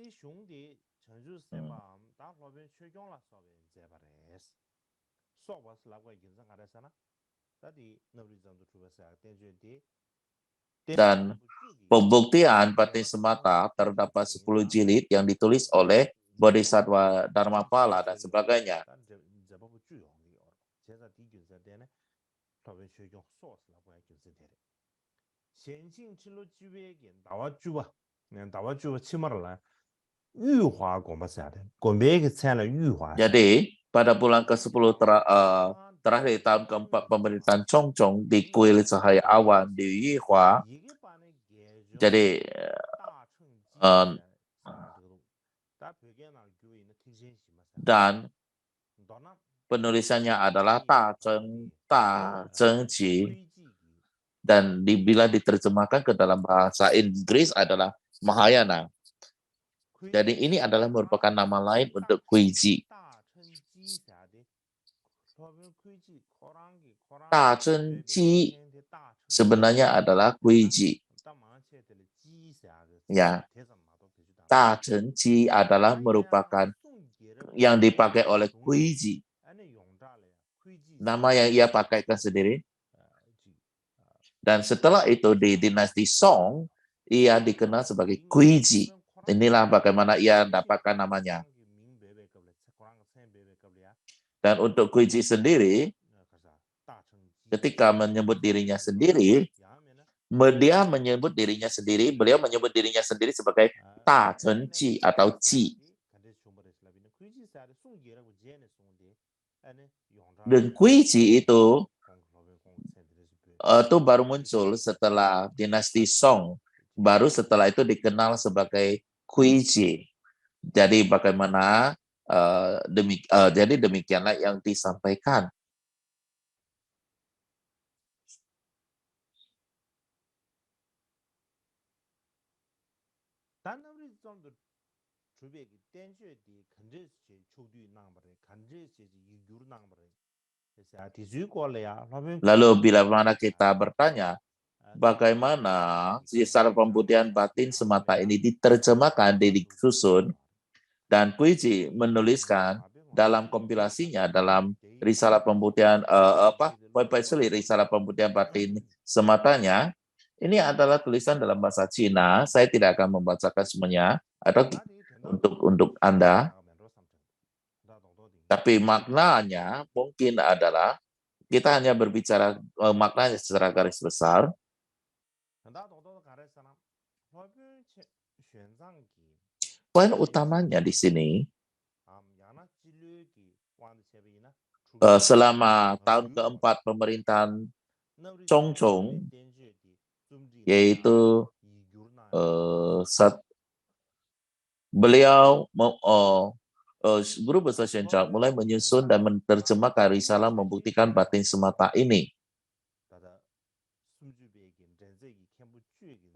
Dan pembuktian batin semata terdapat 10 jilid yang ditulis oleh Bodhisattva Dharmapala dan sebagainya. Jadi pada bulan ke-10 terakhir tahun keempat pemerintahan Chongzong di kuil cahaya awan di Yihua. Jadi dan penulisannya adalah Ta Cheng Ji, dan bila diterjemahkan ke dalam bahasa Inggris adalah Mahayana. Jadi ini adalah merupakan nama lain untuk Kuiji. Ta Cheng Ji sebenarnya adalah Kuiji. Ya, Ta Cheng Ji adalah merupakan yang dipakai oleh Kuiji. Nama yang ia pakaikan sendiri. Dan setelah itu di dinasti Song, ia dikenal sebagai Kuiji. Inilah bagaimana ia dapatkan namanya. Dan untuk Kuiji sendiri, ketika menyebut dirinya sendiri, beliau menyebut dirinya sendiri sebagai Ta Chen Ji atau Ji. Dan Kui Ji itu baru muncul setelah dinasti Song. Baru setelah itu dikenal sebagai Kui Ji. Jadi bagaimana jadi demikianlah yang disampaikan. Lalu bila mana kita bertanya, bagaimana secara pembuktian batin semata ini diterjemahkan, disusun, dan Puiji menuliskan dalam kompilasinya dalam risalah pembuktian risalah pembuktian batin sematanya. Ini adalah tulisan dalam bahasa Cina. Saya tidak akan membacakan semuanya atau untuk Anda. Tapi maknanya mungkin adalah kita hanya berbicara maknanya secara garis besar. Poin utamanya di sini, selama tahun keempat pemerintahan Chongchong, yaitu beliau Guru Besar Xianzang mulai menyusun dan menerjemahkan risalah membuktikan batin semata ini.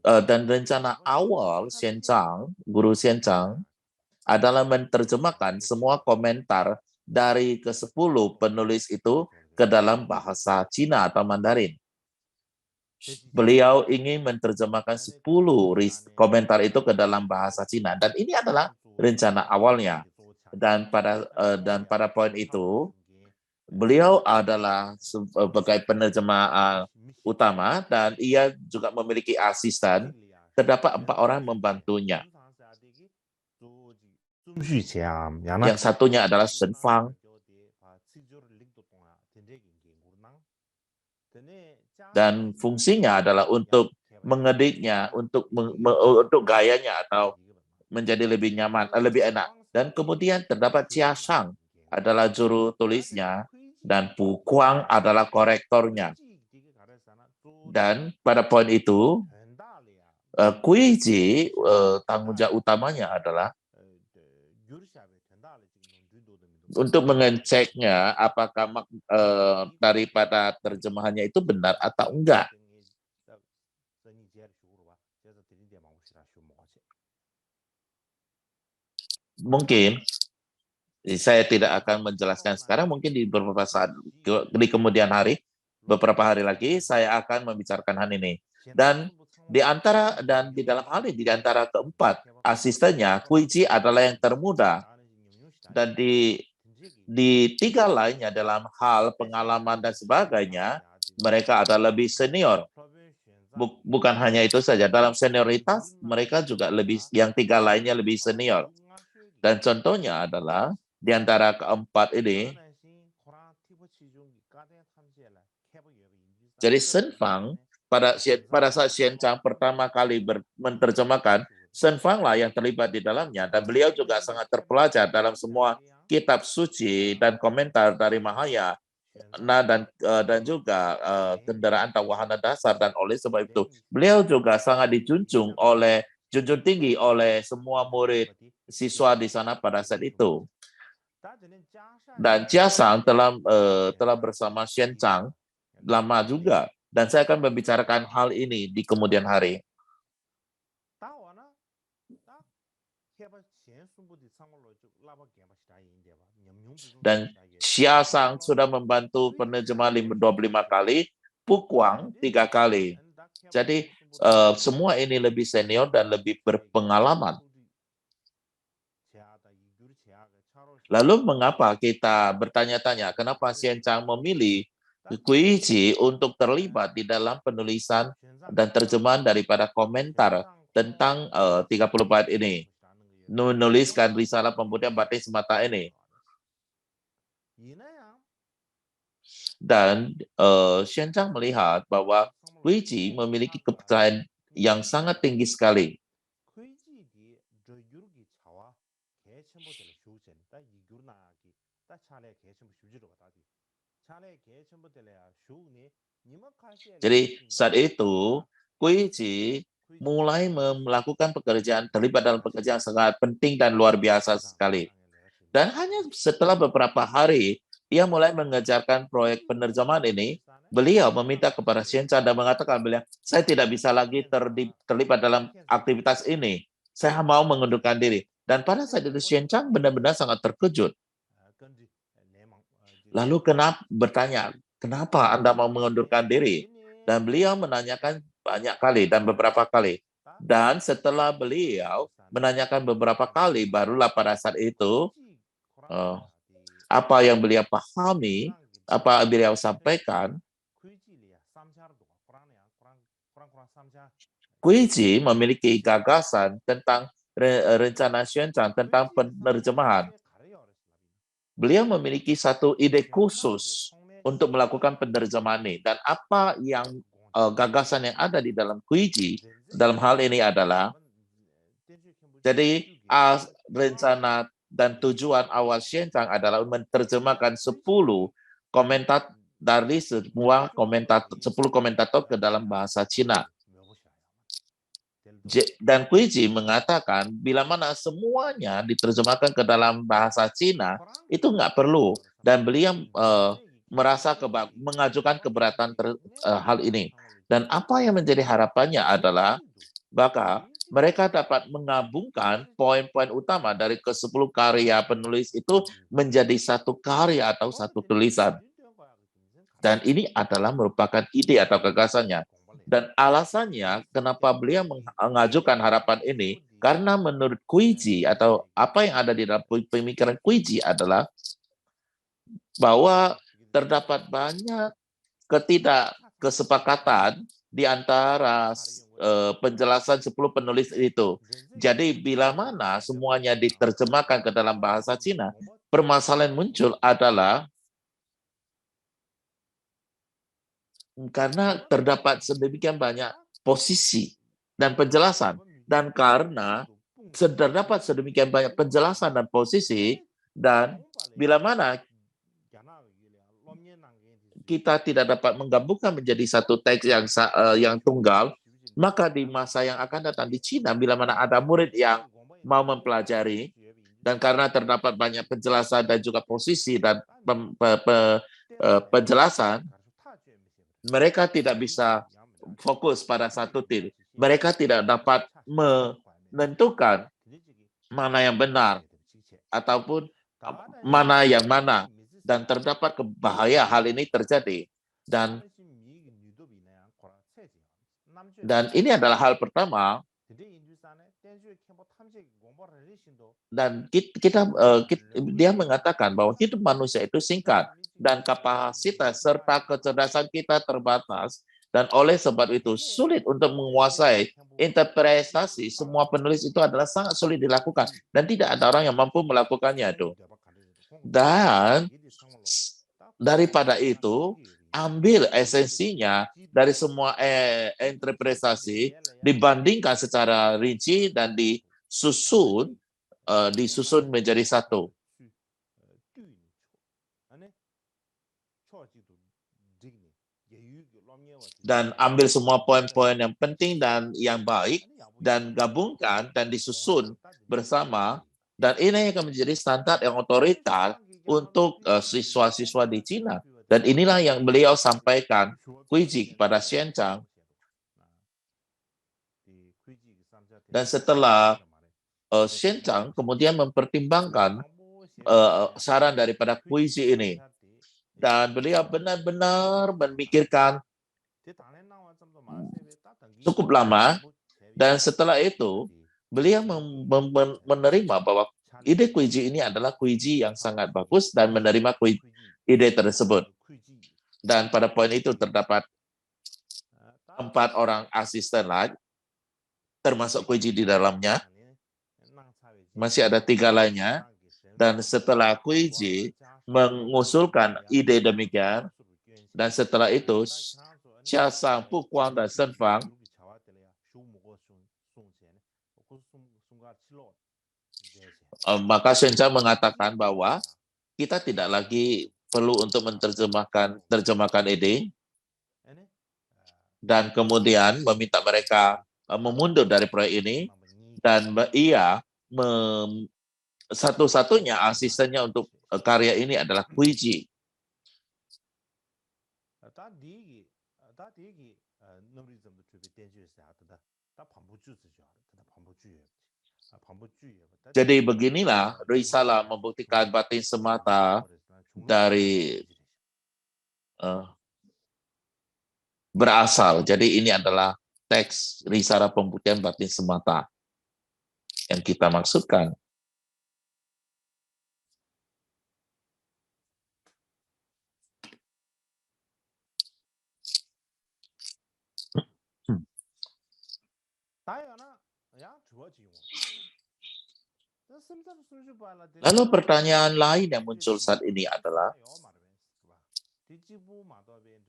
Dan rencana awal Xianzang, Guru Xianzang, adalah menerjemahkan semua komentar dari ke-10 penulis itu ke dalam bahasa Cina atau Mandarin. Beliau ingin menerjemahkan 10 komentar itu ke dalam bahasa Cina, dan ini adalah rencana awalnya. Dan pada poin itu, beliau adalah sebagai penerjemah utama, dan ia juga memiliki asisten. Terdapat 4 orang membantunya. Yang satunya adalah Shen Fang. Dan fungsinya adalah untuk mengeditnya, untuk gayanya atau menjadi lebih nyaman, lebih enak. Dan kemudian terdapat Jia Shang adalah juru tulisnya, dan Pu Kuang adalah korektornya. Dan pada poin itu, Kui Ji tanggung jawab utamanya adalah untuk mengeceknya apakah daripada terjemahannya itu benar atau enggak. Mungkin saya tidak akan menjelaskan sekarang, mungkin di beberapa saat di kemudian hari, beberapa hari lagi saya akan membicarakan hal ini. Dan di dalam hal ini, di antara keempat asistennya, Kui Ji adalah yang termuda. Dan di 3 lainnya dalam hal pengalaman dan sebagainya, mereka adalah lebih senior. Bukan hanya itu saja, dalam senioritas mereka juga yang 3 lainnya lebih senior. Dan contohnya adalah di antara keempat ini, jadi Shen Fang pada saat Xianzang pertama kali menerjemahkan, Shen Fang lah yang terlibat di dalamnya, dan beliau juga sangat terpelajar dalam semua kitab suci dan komentar dari Mahaya, dan juga kendaraan tawahana dasar. Dan oleh sebab itu beliau juga sangat junjung tinggi oleh semua murid siswa di sana pada saat itu. Dan Jia Shang telah bersama Xianzang lama juga, dan saya akan membicarakan hal ini di kemudian hari. Dan Jia Shang sudah membantu penerjemah 25 kali, Pu Kuang 3 kali. Jadi semua ini lebih senior dan lebih berpengalaman. Lalu mengapa kita bertanya-tanya kenapa Xianzang memilih Kui Ji untuk terlibat di dalam penulisan dan terjemahan daripada komentar tentang 30 bait ini, menuliskan risalah pembuktian batin semata ini. Dan Xuan Zhang melihat bahwa Guiji memiliki kepercayaan yang sangat tinggi sekali. Jadi saat itu Guiji mulai melakukan pekerjaan, terlibat dalam pekerjaan sangat penting dan luar biasa sekali. Dan hanya setelah beberapa hari, ia mulai mengerjakan proyek penerjemahan ini. Beliau meminta kepada Xuan Zhang dan mengatakan, saya tidak bisa lagi terlibat dalam aktivitas ini. Saya mau mengundurkan diri. Dan pada saat itu Xuan Zhang benar-benar sangat terkejut. Lalu bertanya, kenapa Anda mau mengundurkan diri? Dan beliau menanyakan banyak kali dan beberapa kali. Dan setelah beliau menanyakan beberapa kali, barulah pada saat itu apa yang beliau pahami, apa yang beliau sampaikan, Guiji memiliki gagasan tentang rencana Xuan Zhang tentang penerjemahan. Beliau memiliki satu ide khusus untuk melakukan penerjemahan ini. Dan apa yang gagasan yang ada di dalam Guiji dalam hal ini adalah, jadi rencana dan tujuan awal Xuan Zhang adalah menerjemahkan 10 komentar dari semua 10 komentator ke dalam bahasa Cina. Dan Guiji mengatakan bila mana semuanya diterjemahkan ke dalam bahasa Cina itu nggak perlu, dan beliau merasa mengajukan keberatan hal ini. Dan apa yang menjadi harapannya adalah bahwa mereka dapat menggabungkan poin-poin utama dari ke-10 karya penulis itu menjadi satu karya atau satu tulisan. Dan ini adalah merupakan ide atau gagasannya. Dan alasannya kenapa beliau mengajukan harapan ini, karena menurut Guiji atau apa yang ada di dalam pemikiran Guiji adalah bahwa terdapat banyak ketidakkesepakatan di antara penjelasan 10 penulis itu. Jadi bila mana semuanya diterjemahkan ke dalam bahasa Cina, permasalahan muncul adalah karena terdapat sedemikian banyak posisi dan penjelasan. Dan karena terdapat sedemikian banyak penjelasan dan posisi, dan bila mana kita tidak dapat menggabungkan menjadi satu teks yang tunggal, maka di masa yang akan datang di Cina, bila mana ada murid yang mau mempelajari, dan karena terdapat banyak penjelasan dan juga posisi dan penjelasan, mereka tidak bisa fokus pada satu titik. Mereka tidak dapat menentukan mana yang benar ataupun mana yang mana, dan terdapat bahaya hal ini terjadi. Dan ini adalah hal pertama. Dan dia mengatakan bahwa hidup manusia itu singkat dan kapasitas serta kecerdasan kita terbatas, dan oleh sebab itu sulit untuk menguasai interpretasi. Semua penulis itu adalah sangat sulit dilakukan dan tidak ada orang yang mampu melakukannya itu. Dan daripada itu, ambil esensinya dari semua interpretasi, dibandingkan secara rinci dan disusun menjadi satu. Dan ambil semua poin-poin yang penting dan yang baik dan gabungkan dan disusun bersama, dan ini akan menjadi standar yang otoriter untuk siswa-siswa di Cina. Dan inilah yang beliau sampaikan Guiji kepada Xuan Zhang. Dan setelah Xuan Zhang kemudian mempertimbangkan saran daripada Guiji ini, dan beliau benar-benar memikirkan cukup lama, dan setelah itu beliau menerima bahwa ide Guiji ini adalah Guiji yang sangat bagus dan menerima ide tersebut. Dan pada poin itu terdapat 4 orang asisten lagi, termasuk Guiji di dalamnya. Masih ada 3 lainnya. Dan setelah Guiji mengusulkan ide demikian, Dan setelah itu, Xia Sang, Pu Guang, dan Shen Fang, maka Shen Zhang mengatakan bahwa kita tidak lagi perlu untuk terjemahkan ini, dan kemudian meminta mereka memundur dari proyek ini, dan ia satu-satunya asistennya untuk karya ini adalah Kuiji. Jadi beginilah risalah membuktikan batin semata dari berasal. Jadi ini adalah teks risalah pembuktian batin semata yang kita maksudkan. Lalu pertanyaan lain yang muncul saat ini adalah,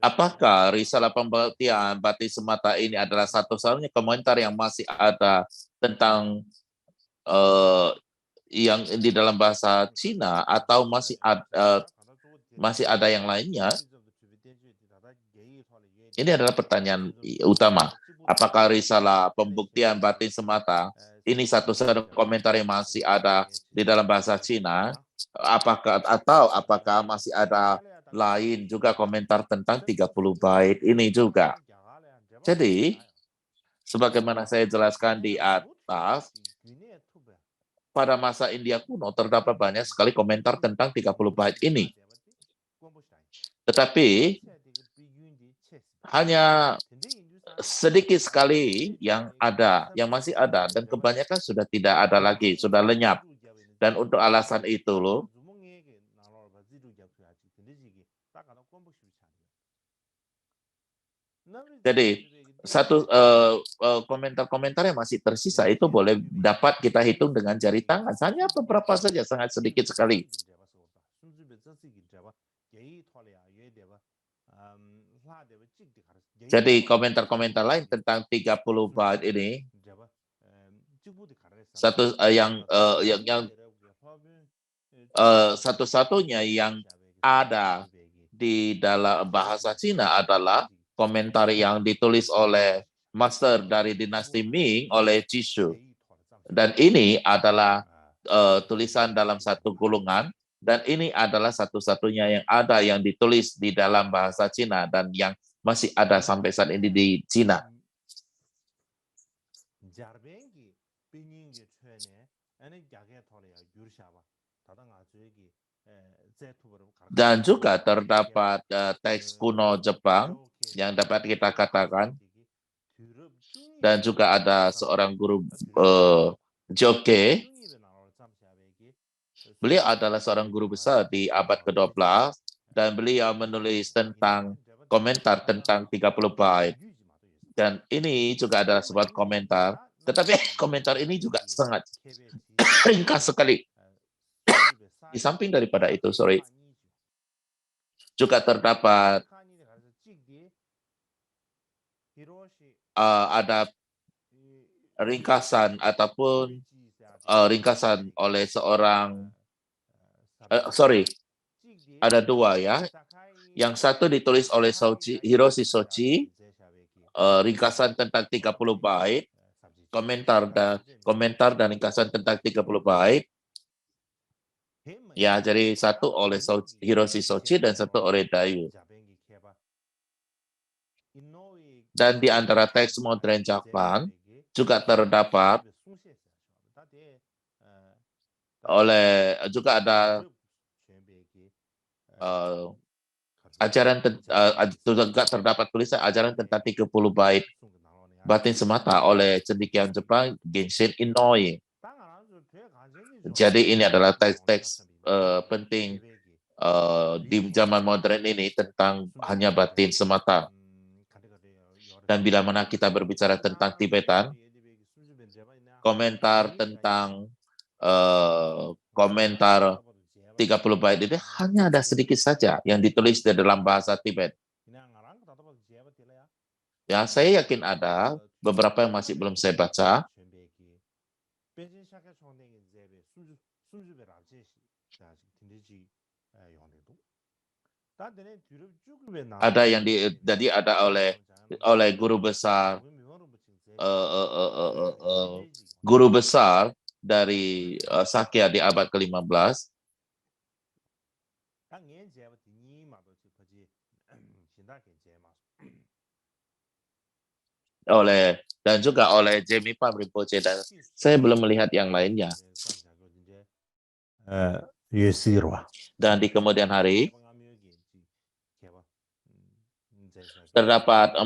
apakah risalah pembuktian batin semata ini adalah satu-satunya komentar yang masih ada tentang yang di dalam bahasa Cina, atau masih ada yang lainnya? Ini adalah pertanyaan utama. Apakah risalah pembuktian batin semata ini satu-satunya komentar yang masih ada di dalam bahasa Cina? Apakah masih ada lain juga komentar tentang 30 bait ini juga? Jadi, sebagaimana saya jelaskan di atas, pada masa India kuno terdapat banyak sekali komentar tentang 30 bait ini. Tetapi hanya sedikit sekali yang masih ada, dan kebanyakan sudah tidak ada lagi, sudah lenyap. Dan untuk alasan itu loh, jadi satu komentar-komentar yang masih tersisa itu boleh dapat kita hitung dengan jari tangan, hanya beberapa saja, sangat sedikit sekali. Jadi komentar-komentar lain tentang 30 bait ini, satu-satunya yang ada di dalam bahasa Cina adalah komentar yang ditulis oleh master dari dinasti Ming, oleh Cixu. Dan ini adalah tulisan dalam satu gulungan, dan ini adalah satu-satunya yang ada yang ditulis di dalam bahasa Cina dan yang masih ada sampai saat ini di Cina. Dan juga terdapat teks kuno Jepang yang dapat kita katakan, dan juga ada seorang guru Joke. Beliau adalah seorang guru besar di abad ke-12, dan beliau menulis tentang komentar tentang 30 bait. Dan ini juga adalah sebuah komentar, tetapi komentar ini juga sangat ringkas sekali. Di samping daripada itu, juga terdapat ada ringkasan ataupun ringkasan oleh seorang ada dua ya. Yang satu ditulis oleh Hiroshi Shoji, ringkasan tentang 30 bait, komentar dan ringkasan tentang 30 bait. Ya, jadi satu oleh Hiroshi Shoji dan satu oleh Dayu. Dan di antara teks modern Jepang juga terdapat juga ada ajaran juga terdapat tulisan ajaran tentang 30 bait batin semata oleh cendekiawan Jepang Genshin Inouye. Jadi ini adalah teks-teks penting di zaman modern ini tentang hanya batin semata. Dan bila mana kita berbicara tentang Tibetan, komentar tentang komentar 30 bait itu hanya ada sedikit saja yang ditulis di dalam bahasa Tibet. Ya, saya yakin ada beberapa yang masih belum saya baca. Ada yang jadi ada oleh guru besar dari Sakya di abad ke-15. Dan juga oleh Jamie Pham Rinpoche, dan saya belum melihat yang lainnya. Dan di kemudian hari terdapat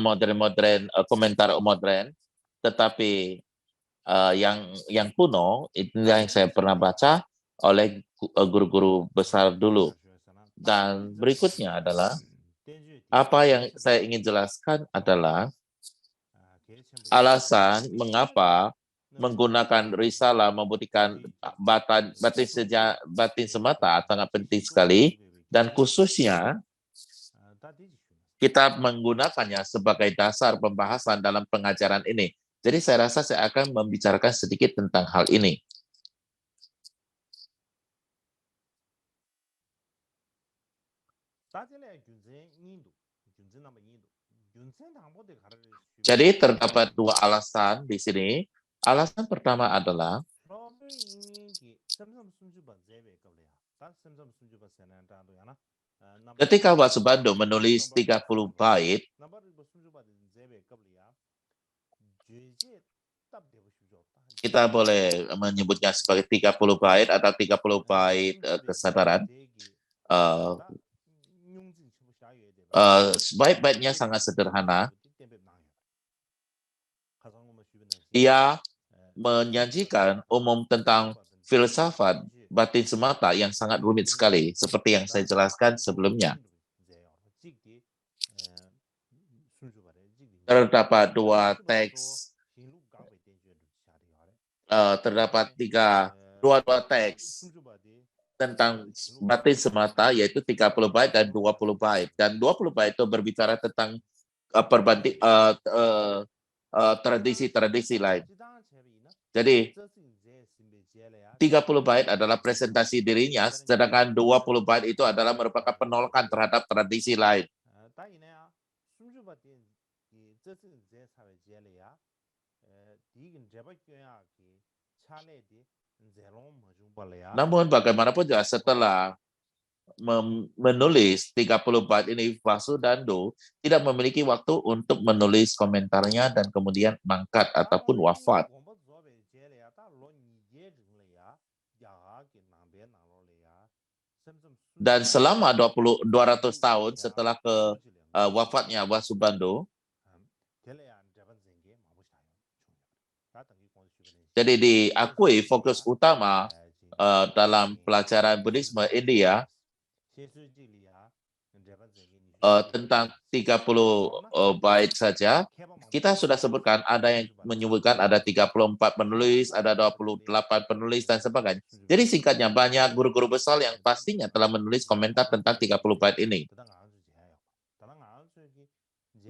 komentar modern, tetapi yang kuno itu yang saya pernah baca oleh guru-guru besar dulu. Dan berikutnya adalah apa yang saya ingin jelaskan adalah alasan mengapa menggunakan risalah membuktikan batin semata sangat penting sekali, dan khususnya kita menggunakannya sebagai dasar pembahasan dalam pengajaran ini. Jadi saya rasa saya akan membicarakan sedikit tentang hal ini. Jadi terdapat dua alasan di sini. Alasan pertama adalah ketika Vasubandhu menulis 30 bait, kita boleh menyebutnya sebagai 30 bait atau 30 bait kesadaran. Bait-baitnya sangat sederhana. Ia menyajikan umum tentang filsafat batin semata yang sangat rumit sekali, seperti yang saya jelaskan sebelumnya. Terdapat dua teks, dua teks tentang batin semata, yaitu 30 bait dan 20 bait. Dan 20 bait itu berbicara tentang tradisi-tradisi lain. Jadi 30 bait adalah presentasi dirinya, sedangkan 20 bait itu adalah merupakan penolakan terhadap tradisi lain. Namun bagaimanapun juga setelah menulis 30 bait ini, Vasubandhu tidak memiliki waktu untuk menulis komentarnya dan kemudian mangkat ataupun wafat. Dan selama 200 tahun setelah wafatnya Vasubandhu, jadi diakui fokus utama dalam pelajaran Buddhisme India tentang 30 bait saja. Kita sudah sebutkan, ada yang menyebutkan ada 34 penulis, ada 28 penulis, dan sebagainya. Jadi singkatnya, banyak guru-guru besar yang pastinya telah menulis komentar tentang 30 bait ini.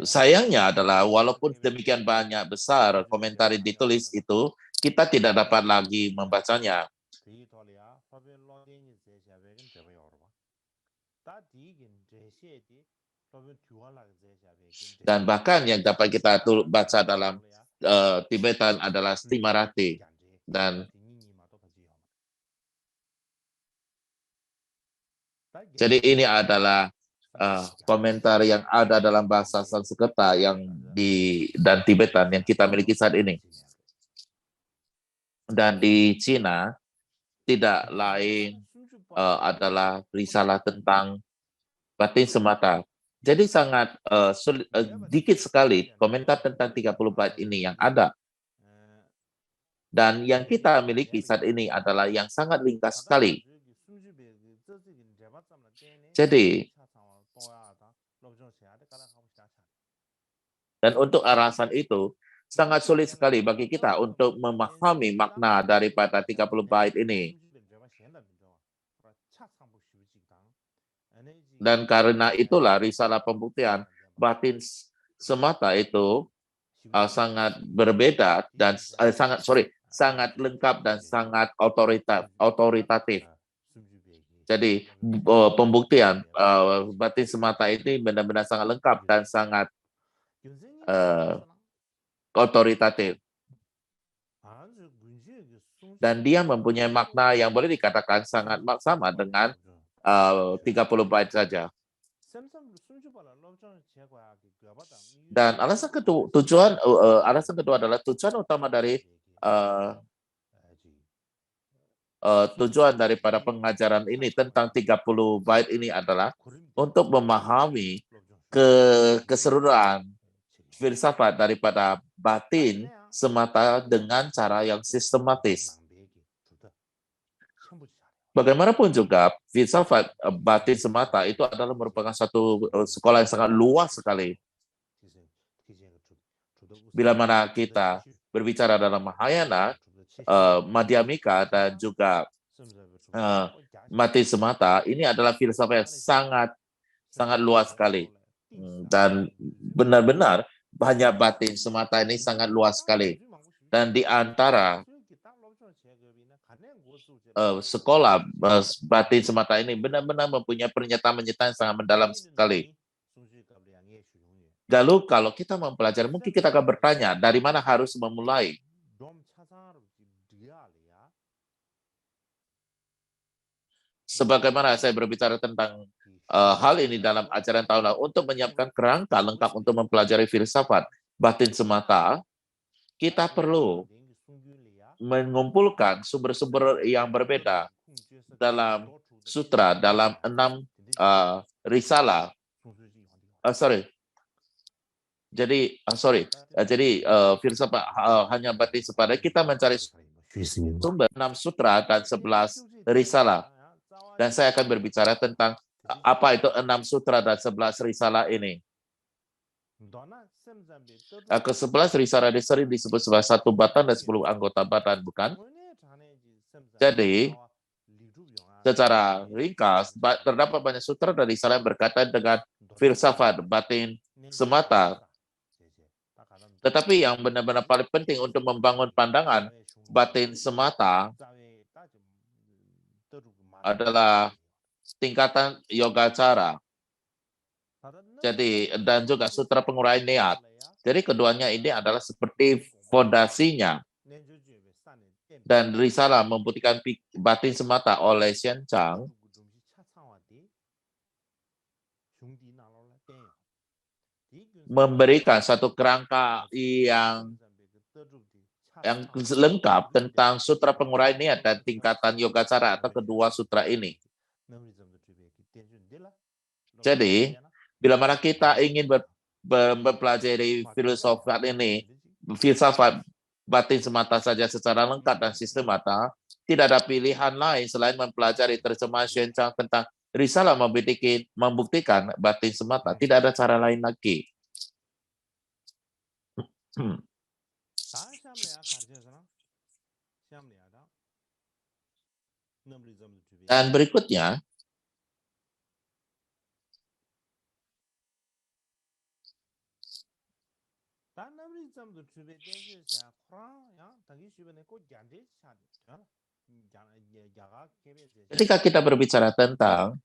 Sayangnya adalah walaupun demikian banyak besar komentar yang ditulis itu, kita tidak dapat lagi membacanya. Dan bahkan yang dapat kita baca dalam Tibetan adalah Stimarati. Dan jadi ini adalah komentar yang ada dalam bahasa Sanskerta dan Tibetan yang kita miliki saat ini. Dan di Cina tidak lain adalah risalah tentang batin semata. Jadi sangat sedikit sekali komentar tentang 30 bait ini yang ada. Dan yang kita miliki saat ini adalah yang sangat ringkas sekali. Jadi, dan untuk alasan itu, sangat sulit sekali bagi kita untuk memahami makna daripada 30 bait ini. Dan karena itulah risalah pembuktian batin semata itu sangat berbeda dan sangat lengkap dan sangat otoritatif. Jadi pembuktian batin semata ini benar-benar sangat lengkap dan sangat otoritatif. Dan dia mempunyai makna yang boleh dikatakan sangat sama dengan 30 byte saja. Dan alasan kedua adalah tujuan utama dari tujuan daripada pengajaran ini tentang 30 byte ini adalah untuk memahami keseluruhan filsafat daripada batin semata dengan cara yang sistematis. Bagaimanapun juga, filsafat batin semata itu adalah merupakan satu sekolah yang sangat luas sekali. Bila mana kita berbicara dalam Mahayana, Madhyamika, dan juga batin semata, ini adalah filsafat yang sangat luas sekali. Dan benar-benar banyak batin semata ini sangat luas sekali. Dan di antara sekolah batin semata ini benar-benar mempunyai pernyataan-pernyataan yang sangat mendalam sekali. Lalu kalau kita mempelajari, mungkin kita akan bertanya, dari mana harus memulai? Sebagaimana saya berbicara tentang hal ini dalam ajaran tahun lalu, untuk menyiapkan kerangka lengkap untuk mempelajari filsafat batin semata, kita perlu mengumpulkan sumber-sumber yang berbeda dalam sutra, dalam 6 risalah. Jadi filsafat hanya batin semata, kita mencari sumber 6 sutra dan 11 risalah. Dan saya akan berbicara tentang apa itu 6 sutra dan 11 risalah ini. Ke-11 risalah sering disebut sebagai 1 batan dan 10 anggota batan, bukan? Jadi, secara ringkas, terdapat banyak sutra dan risalah yang berkaitan dengan filsafat batin semata. Tetapi yang benar-benar paling penting untuk membangun pandangan batin semata adalah tingkatan yogacara. Jadi, dan juga sutra penguraian niat. Jadi keduanya ini adalah seperti fondasinya. Dan risalah membuktikan batin semata oleh Xian Chang memberikan satu kerangka yang lengkap tentang sutra penguraian niat dan tingkatan yogacara atau kedua sutra ini. Jadi, bila mana kita ingin mempelajari filsafat batin semata saja secara lengkap dan sistematis, tidak ada pilihan lain selain mempelajari terjemahan Xian Chang tentang risalah membuktikan batin semata. Tidak ada cara lain lagi. Dan berikutnya, ketika kita berbicara tentang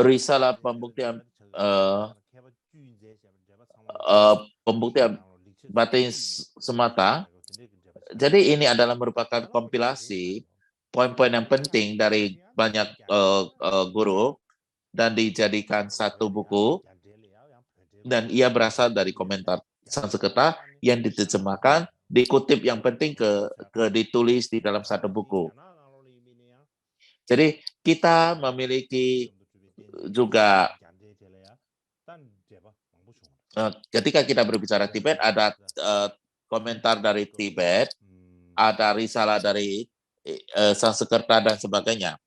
risalah pembuktian batin semata, jadi ini adalah merupakan kompilasi poin-poin yang penting dari banyak guru dan dijadikan satu buku, dan ia berasal dari komentar Sanskerta yang diterjemahkan, dikutip yang penting ditulis di dalam satu buku. Jadi kita memiliki juga ketika kita berbicara Tibet, ada komentar dari Tibet, ada risalah dari Sanskerta dan sebagainya.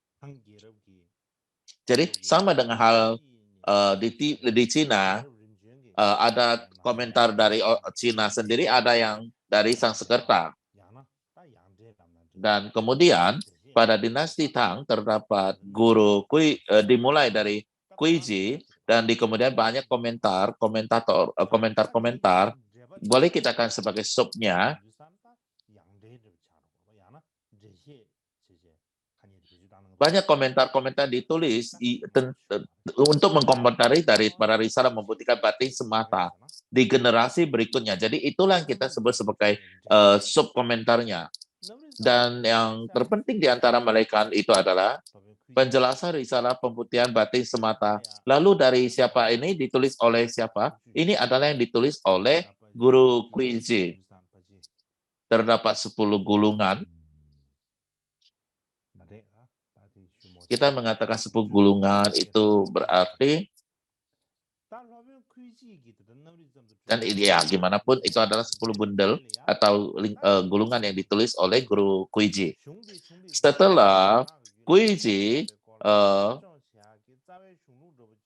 Jadi sama dengan hal di Cina, ada komentar dari Cina sendiri, ada yang dari Sanskerta. Dan kemudian pada dinasti Tang terdapat guru dimulai dari Kuiji dan di kemudian banyak komentar-komentar, boleh kita kan sebagai subnya. Banyak komentar-komentar ditulis untuk mengkomentari dari para risalah membuktikan batin semata di generasi berikutnya. Jadi itulah yang kita sebut sebagai sub komentarnya. Dan yang terpenting di antara mereka itu adalah penjelasan risalah pembuktian batin semata. Lalu dari siapa ini ditulis oleh siapa? Ini adalah yang ditulis oleh Guru Kuiji. Terdapat 10 gulungan. Kita mengatakan 10 gulungan itu berarti, dan ya gimana pun itu adalah 10 bundel atau gulungan yang ditulis oleh Guru Kuiji. Setelah Kuiji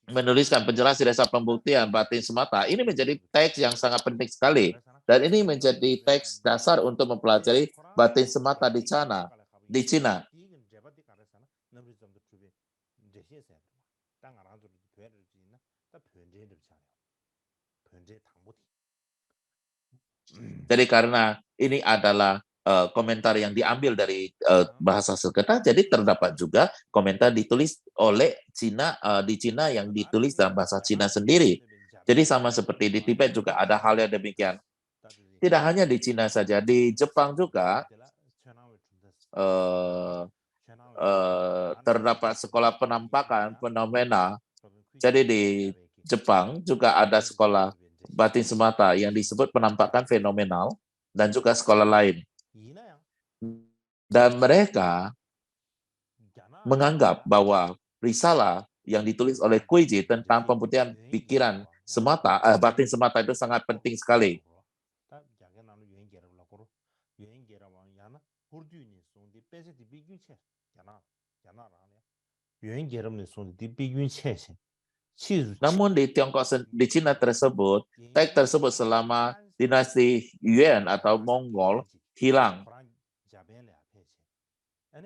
menuliskan penjelasan dasar pembuktian batin semata, ini menjadi teks yang sangat penting sekali. Dan ini menjadi teks dasar untuk mempelajari batin semata di Cina. Jadi karena ini adalah komentar yang diambil dari bahasa Sanskerta, jadi terdapat juga komentar ditulis oleh Cina di Cina yang ditulis dalam bahasa Cina sendiri. Jadi sama seperti di Tibet juga ada hal yang demikian. Tidak hanya di Cina saja, di Jepang juga terdapat sekolah penampakan fenomena. Jadi di Jepang juga ada sekolah batin semata yang disebut penampakan fenomenal dan juga sekolah lain. Dan mereka menganggap bahwa risalah yang ditulis oleh Kuiji tentang pembuktian pikiran semata, batin semata itu sangat penting sekali. Namun di Tiongkok, di Cina tersebut, teks tersebut selama dinasti Yuan atau Mongol hilang.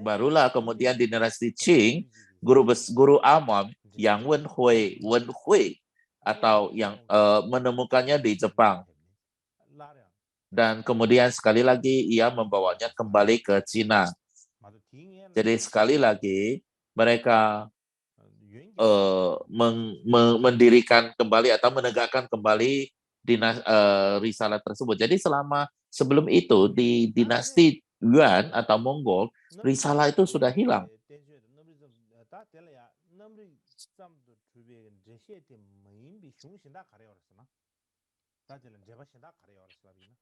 Barulah kemudian di dinasti Qing, guru Amon yang Wen Hui atau yang menemukannya di Jepang. Dan kemudian sekali lagi ia membawanya kembali ke Cina. Jadi sekali lagi mereka mendirikan kembali atau menegakkan kembali risalah tersebut. Jadi selama sebelum itu di dinasti Yuan atau Mongol, risalah itu sudah hilang.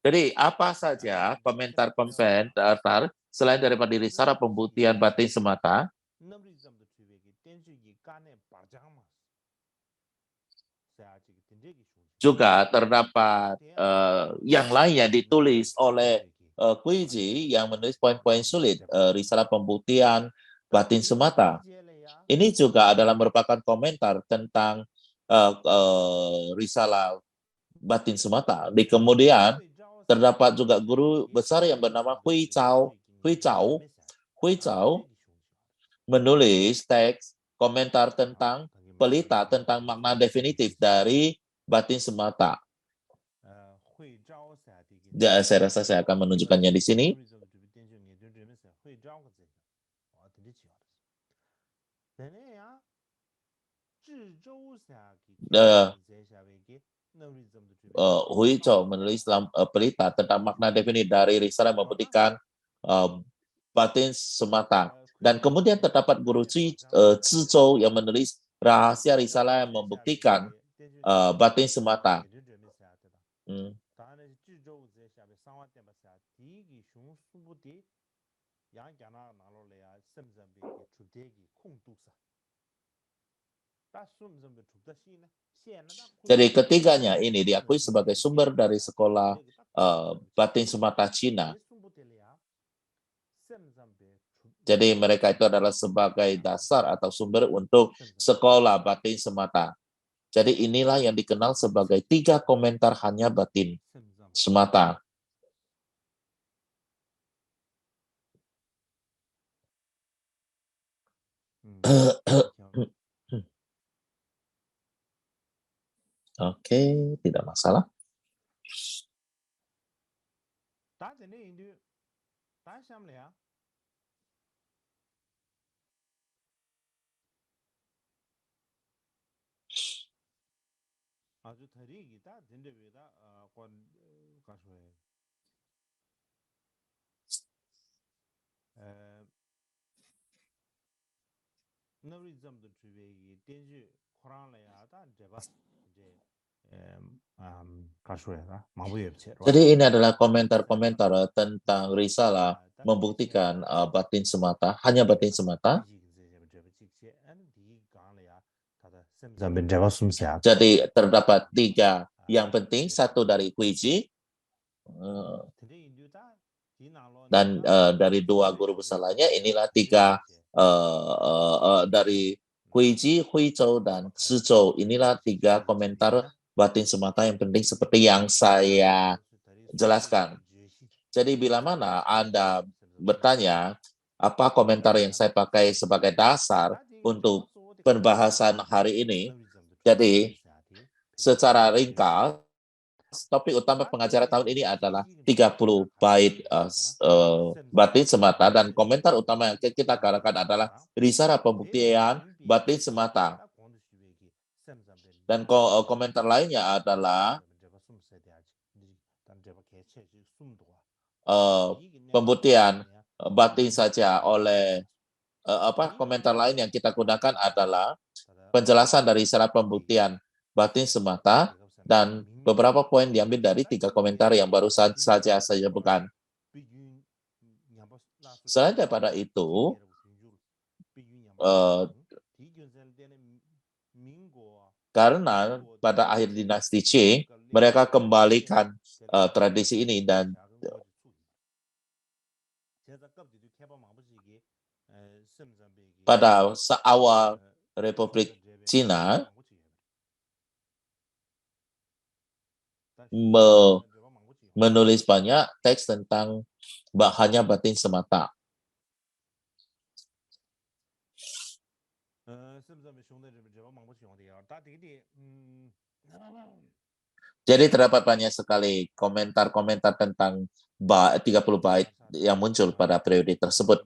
Jadi apa saja komentar selain daripada risalah pembuktian batin semata, juga terdapat yang lain yang ditulis oleh Kuiji yang menulis poin-poin sulit risalah pembuktian batin semata. Ini juga adalah merupakan komentar tentang risalah batin semata. Di kemudian terdapat juga guru besar yang bernama Hui Chao. Hui Chao menulis teks komentar tentang pelita tentang makna definitif dari batin semata. Saya rasa saya akan menunjukkannya di sini. Hui Chou menulis dalam pelita tentang makna definitif dari risalah membuktikan batin semata. Dan kemudian terdapat guru Zhou yang menulis rahasia risalah yang membuktikan batin semata. Jadi ketiganya ini diakui sebagai sumber dari sekolah batin semata Cina. Jadi mereka itu adalah sebagai dasar atau sumber untuk sekolah batin semata. Jadi inilah yang dikenal sebagai 3 komentar hanya batin semata. Oke, tidak masalah. Jadi ini adalah komentar-komentar tentang risalah membuktikan batin semata, hanya batin semata. Jadi terdapat 3 yang penting, 1 dari Huiji, dan dari 2 guru besar lainnya. Inilah 3 dari Huiji, Huizhou, dan Shizhou. Inilah 3 komentar batin semata yang penting seperti yang saya jelaskan. Jadi bila mana Anda bertanya, apa komentar yang saya pakai sebagai dasar untuk pembahasan hari ini? Jadi secara ringkas, topik utama pengajaran tahun ini adalah 30 bait batin semata, dan komentar utama yang kita katakan adalah risalah pembuktian batin semata. Dan komentar lainnya adalah pembuktian batin saja oleh komentar lain yang kita gunakan adalah penjelasan dari risalah pembuktian batin semata, dan beberapa poin diambil dari 3 komentar yang baru saja saya sebutkan. Selain daripada itu, karena pada akhir dinasti Qing, mereka kembalikan tradisi ini, dan pada awal Republik Cina menulis banyak teks tentang hanya batin semata. Jadi terdapat banyak sekali komentar-komentar tentang 30 bait yang muncul pada periode tersebut.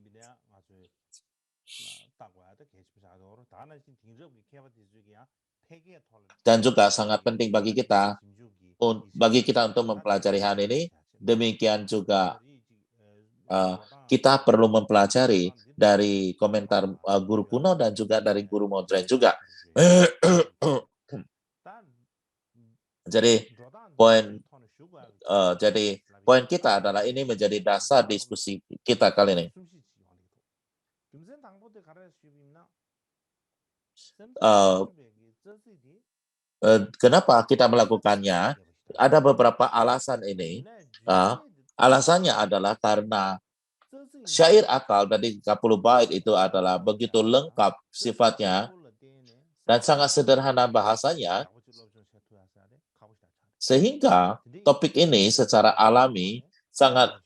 Dan juga sangat penting bagi kita untuk mempelajari hal ini. Demikian juga kita perlu mempelajari dari komentar guru kuno dan juga dari guru modern juga. Jadi poin kita adalah ini menjadi dasar diskusi kita kali ini. Kenapa kita melakukannya? Ada beberapa alasan ini. Alasannya adalah karena syair akal dari 30 bait itu adalah begitu lengkap sifatnya dan sangat sederhana bahasanya, sehingga topik ini secara alami sangat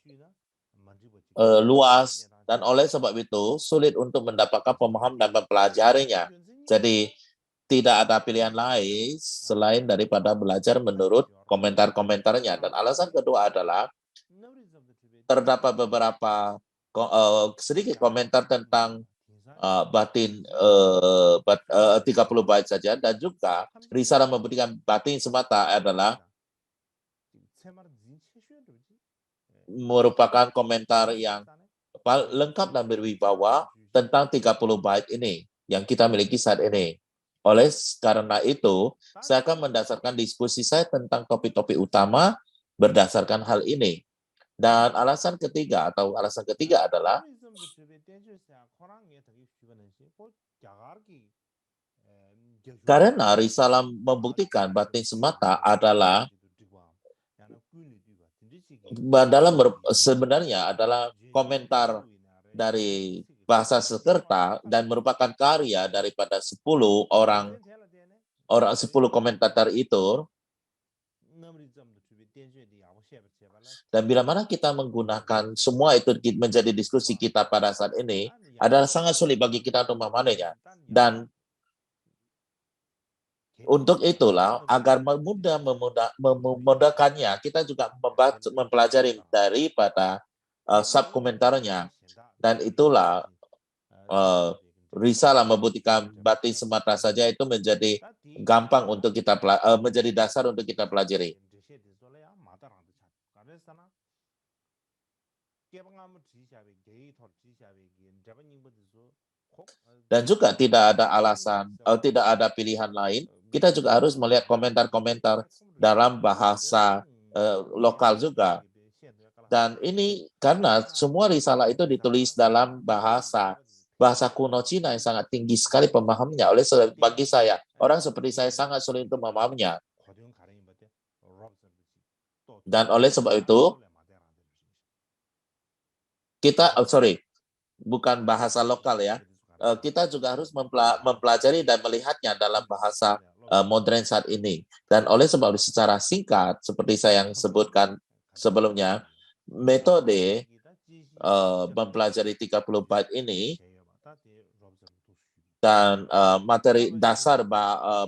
luas, dan oleh sebab itu sulit untuk mendapatkan pemahaman dan mempelajarinya. Jadi tidak ada pilihan lain selain daripada belajar menurut komentar-komentarnya. Dan alasan kedua adalah terdapat beberapa sedikit komentar tentang batin 30 bait saja, dan juga risalah membuktikan batin semata adalah merupakan komentar yang lengkap dan berwibawa tentang 30 bait ini yang kita miliki saat ini. Oleh karena itu, saya akan mendasarkan diskusi saya tentang topik-topik utama berdasarkan hal ini. Dan alasan ketiga adalah karena risalah membuktikan batin semata adalah sebenarnya adalah komentar dari bahasa Sanskerta dan merupakan karya daripada 10 komentator itu. Dan bila mana kita menggunakan semua itu menjadi diskusi kita pada saat ini, adalah sangat sulit bagi kita untuk memahaminya. Dan Untuk itulah agar memudahkannya, kita juga mempelajari daripada sub komentarnya, dan itulah risalah membuktikan batin semata saja itu menjadi gampang untuk kita menjadi dasar untuk kita pelajari. Dan juga tidak ada alasan, tidak ada pilihan lain. Kita juga harus melihat komentar-komentar dalam bahasa lokal juga. Dan ini karena semua risalah itu ditulis dalam bahasa kuno Cina yang sangat tinggi sekali pemahamannya. Bagi saya, orang seperti saya sangat sulit untuk memahaminya. Dan oleh sebab itu, kita, bukan bahasa lokal ya, kita juga harus mempelajari dan melihatnya dalam bahasa modern saat ini. Dan oleh sebab itu secara singkat, seperti saya yang sebutkan sebelumnya, metode mempelajari 30 bait ini dan materi dasar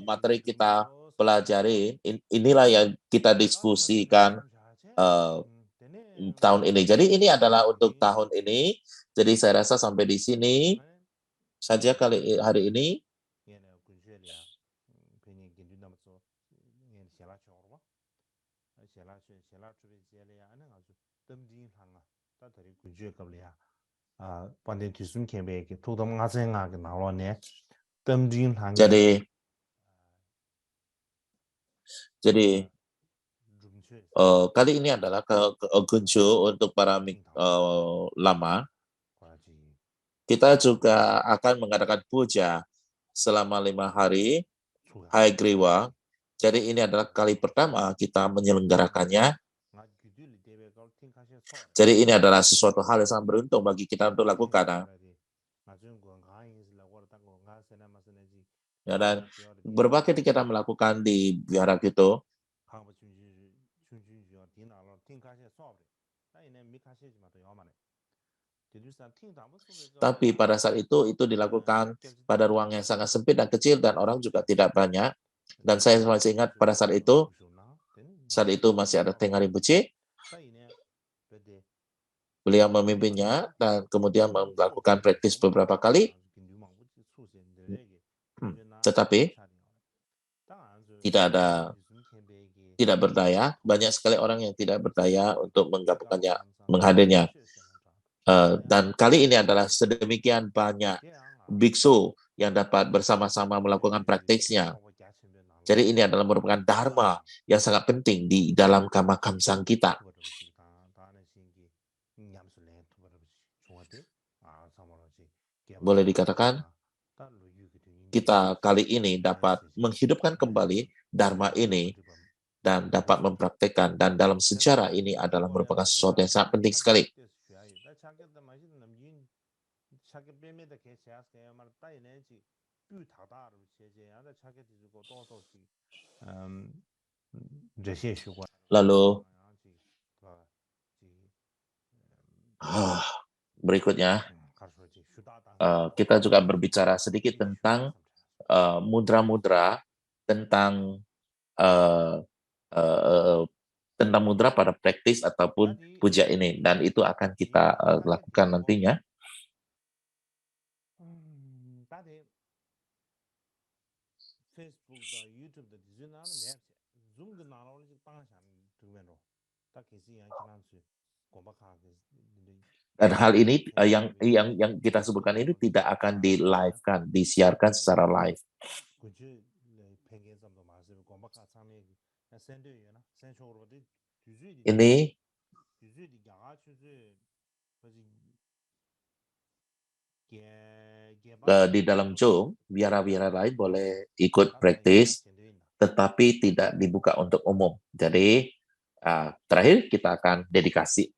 materi kita pelajari, inilah yang kita diskusikan tahun ini. Jadi ini adalah untuk tahun ini. Jadi saya rasa sampai di sini saja hari ini. Jadi kali ini adalah Gunjo untuk para lama. Kita juga akan mengadakan puja selama 5 hari, Hai Griwa. Jadi ini adalah kali pertama kita menyelenggarakannya. Jadi ini adalah sesuatu hal yang sangat beruntung bagi kita untuk lakukan. Ya, dan berbagai kita melakukan di biara gitu. Tapi pada saat itu dilakukan pada ruang yang sangat sempit dan kecil dan orang juga tidak banyak. Dan saya masih ingat pada saat itu masih ada Tengari Buci. Beliau memimpinnya dan kemudian melakukan praktis beberapa kali. Tetapi tidak berdaya. Banyak sekali orang yang tidak berdaya untuk menggabungkannya, menghadirnya. Dan kali ini adalah sedemikian banyak biksu yang dapat bersama-sama melakukan praktiknya. Jadi ini adalah merupakan dharma yang sangat penting di dalam Kamma Kamsang kita. Boleh dikatakan, kita kali ini dapat menghidupkan kembali dharma ini dan dapat mempraktekkan. Dan dalam sejarah ini adalah merupakan sesuatu yang sangat penting sekali. Lalu berikutnya kita juga berbicara sedikit tentang mudra-mudra, tentang mudra pada praktis ataupun puja ini, dan itu akan kita lakukan nantinya. Dan hal ini yang kita sebutkan ini tidak akan di-live-kan, disiarkan secara live. Ini di dalam Zoom, biara-biara lain boleh ikut praktis, tetapi tidak dibuka untuk umum. Jadi terakhir kita akan dedikasi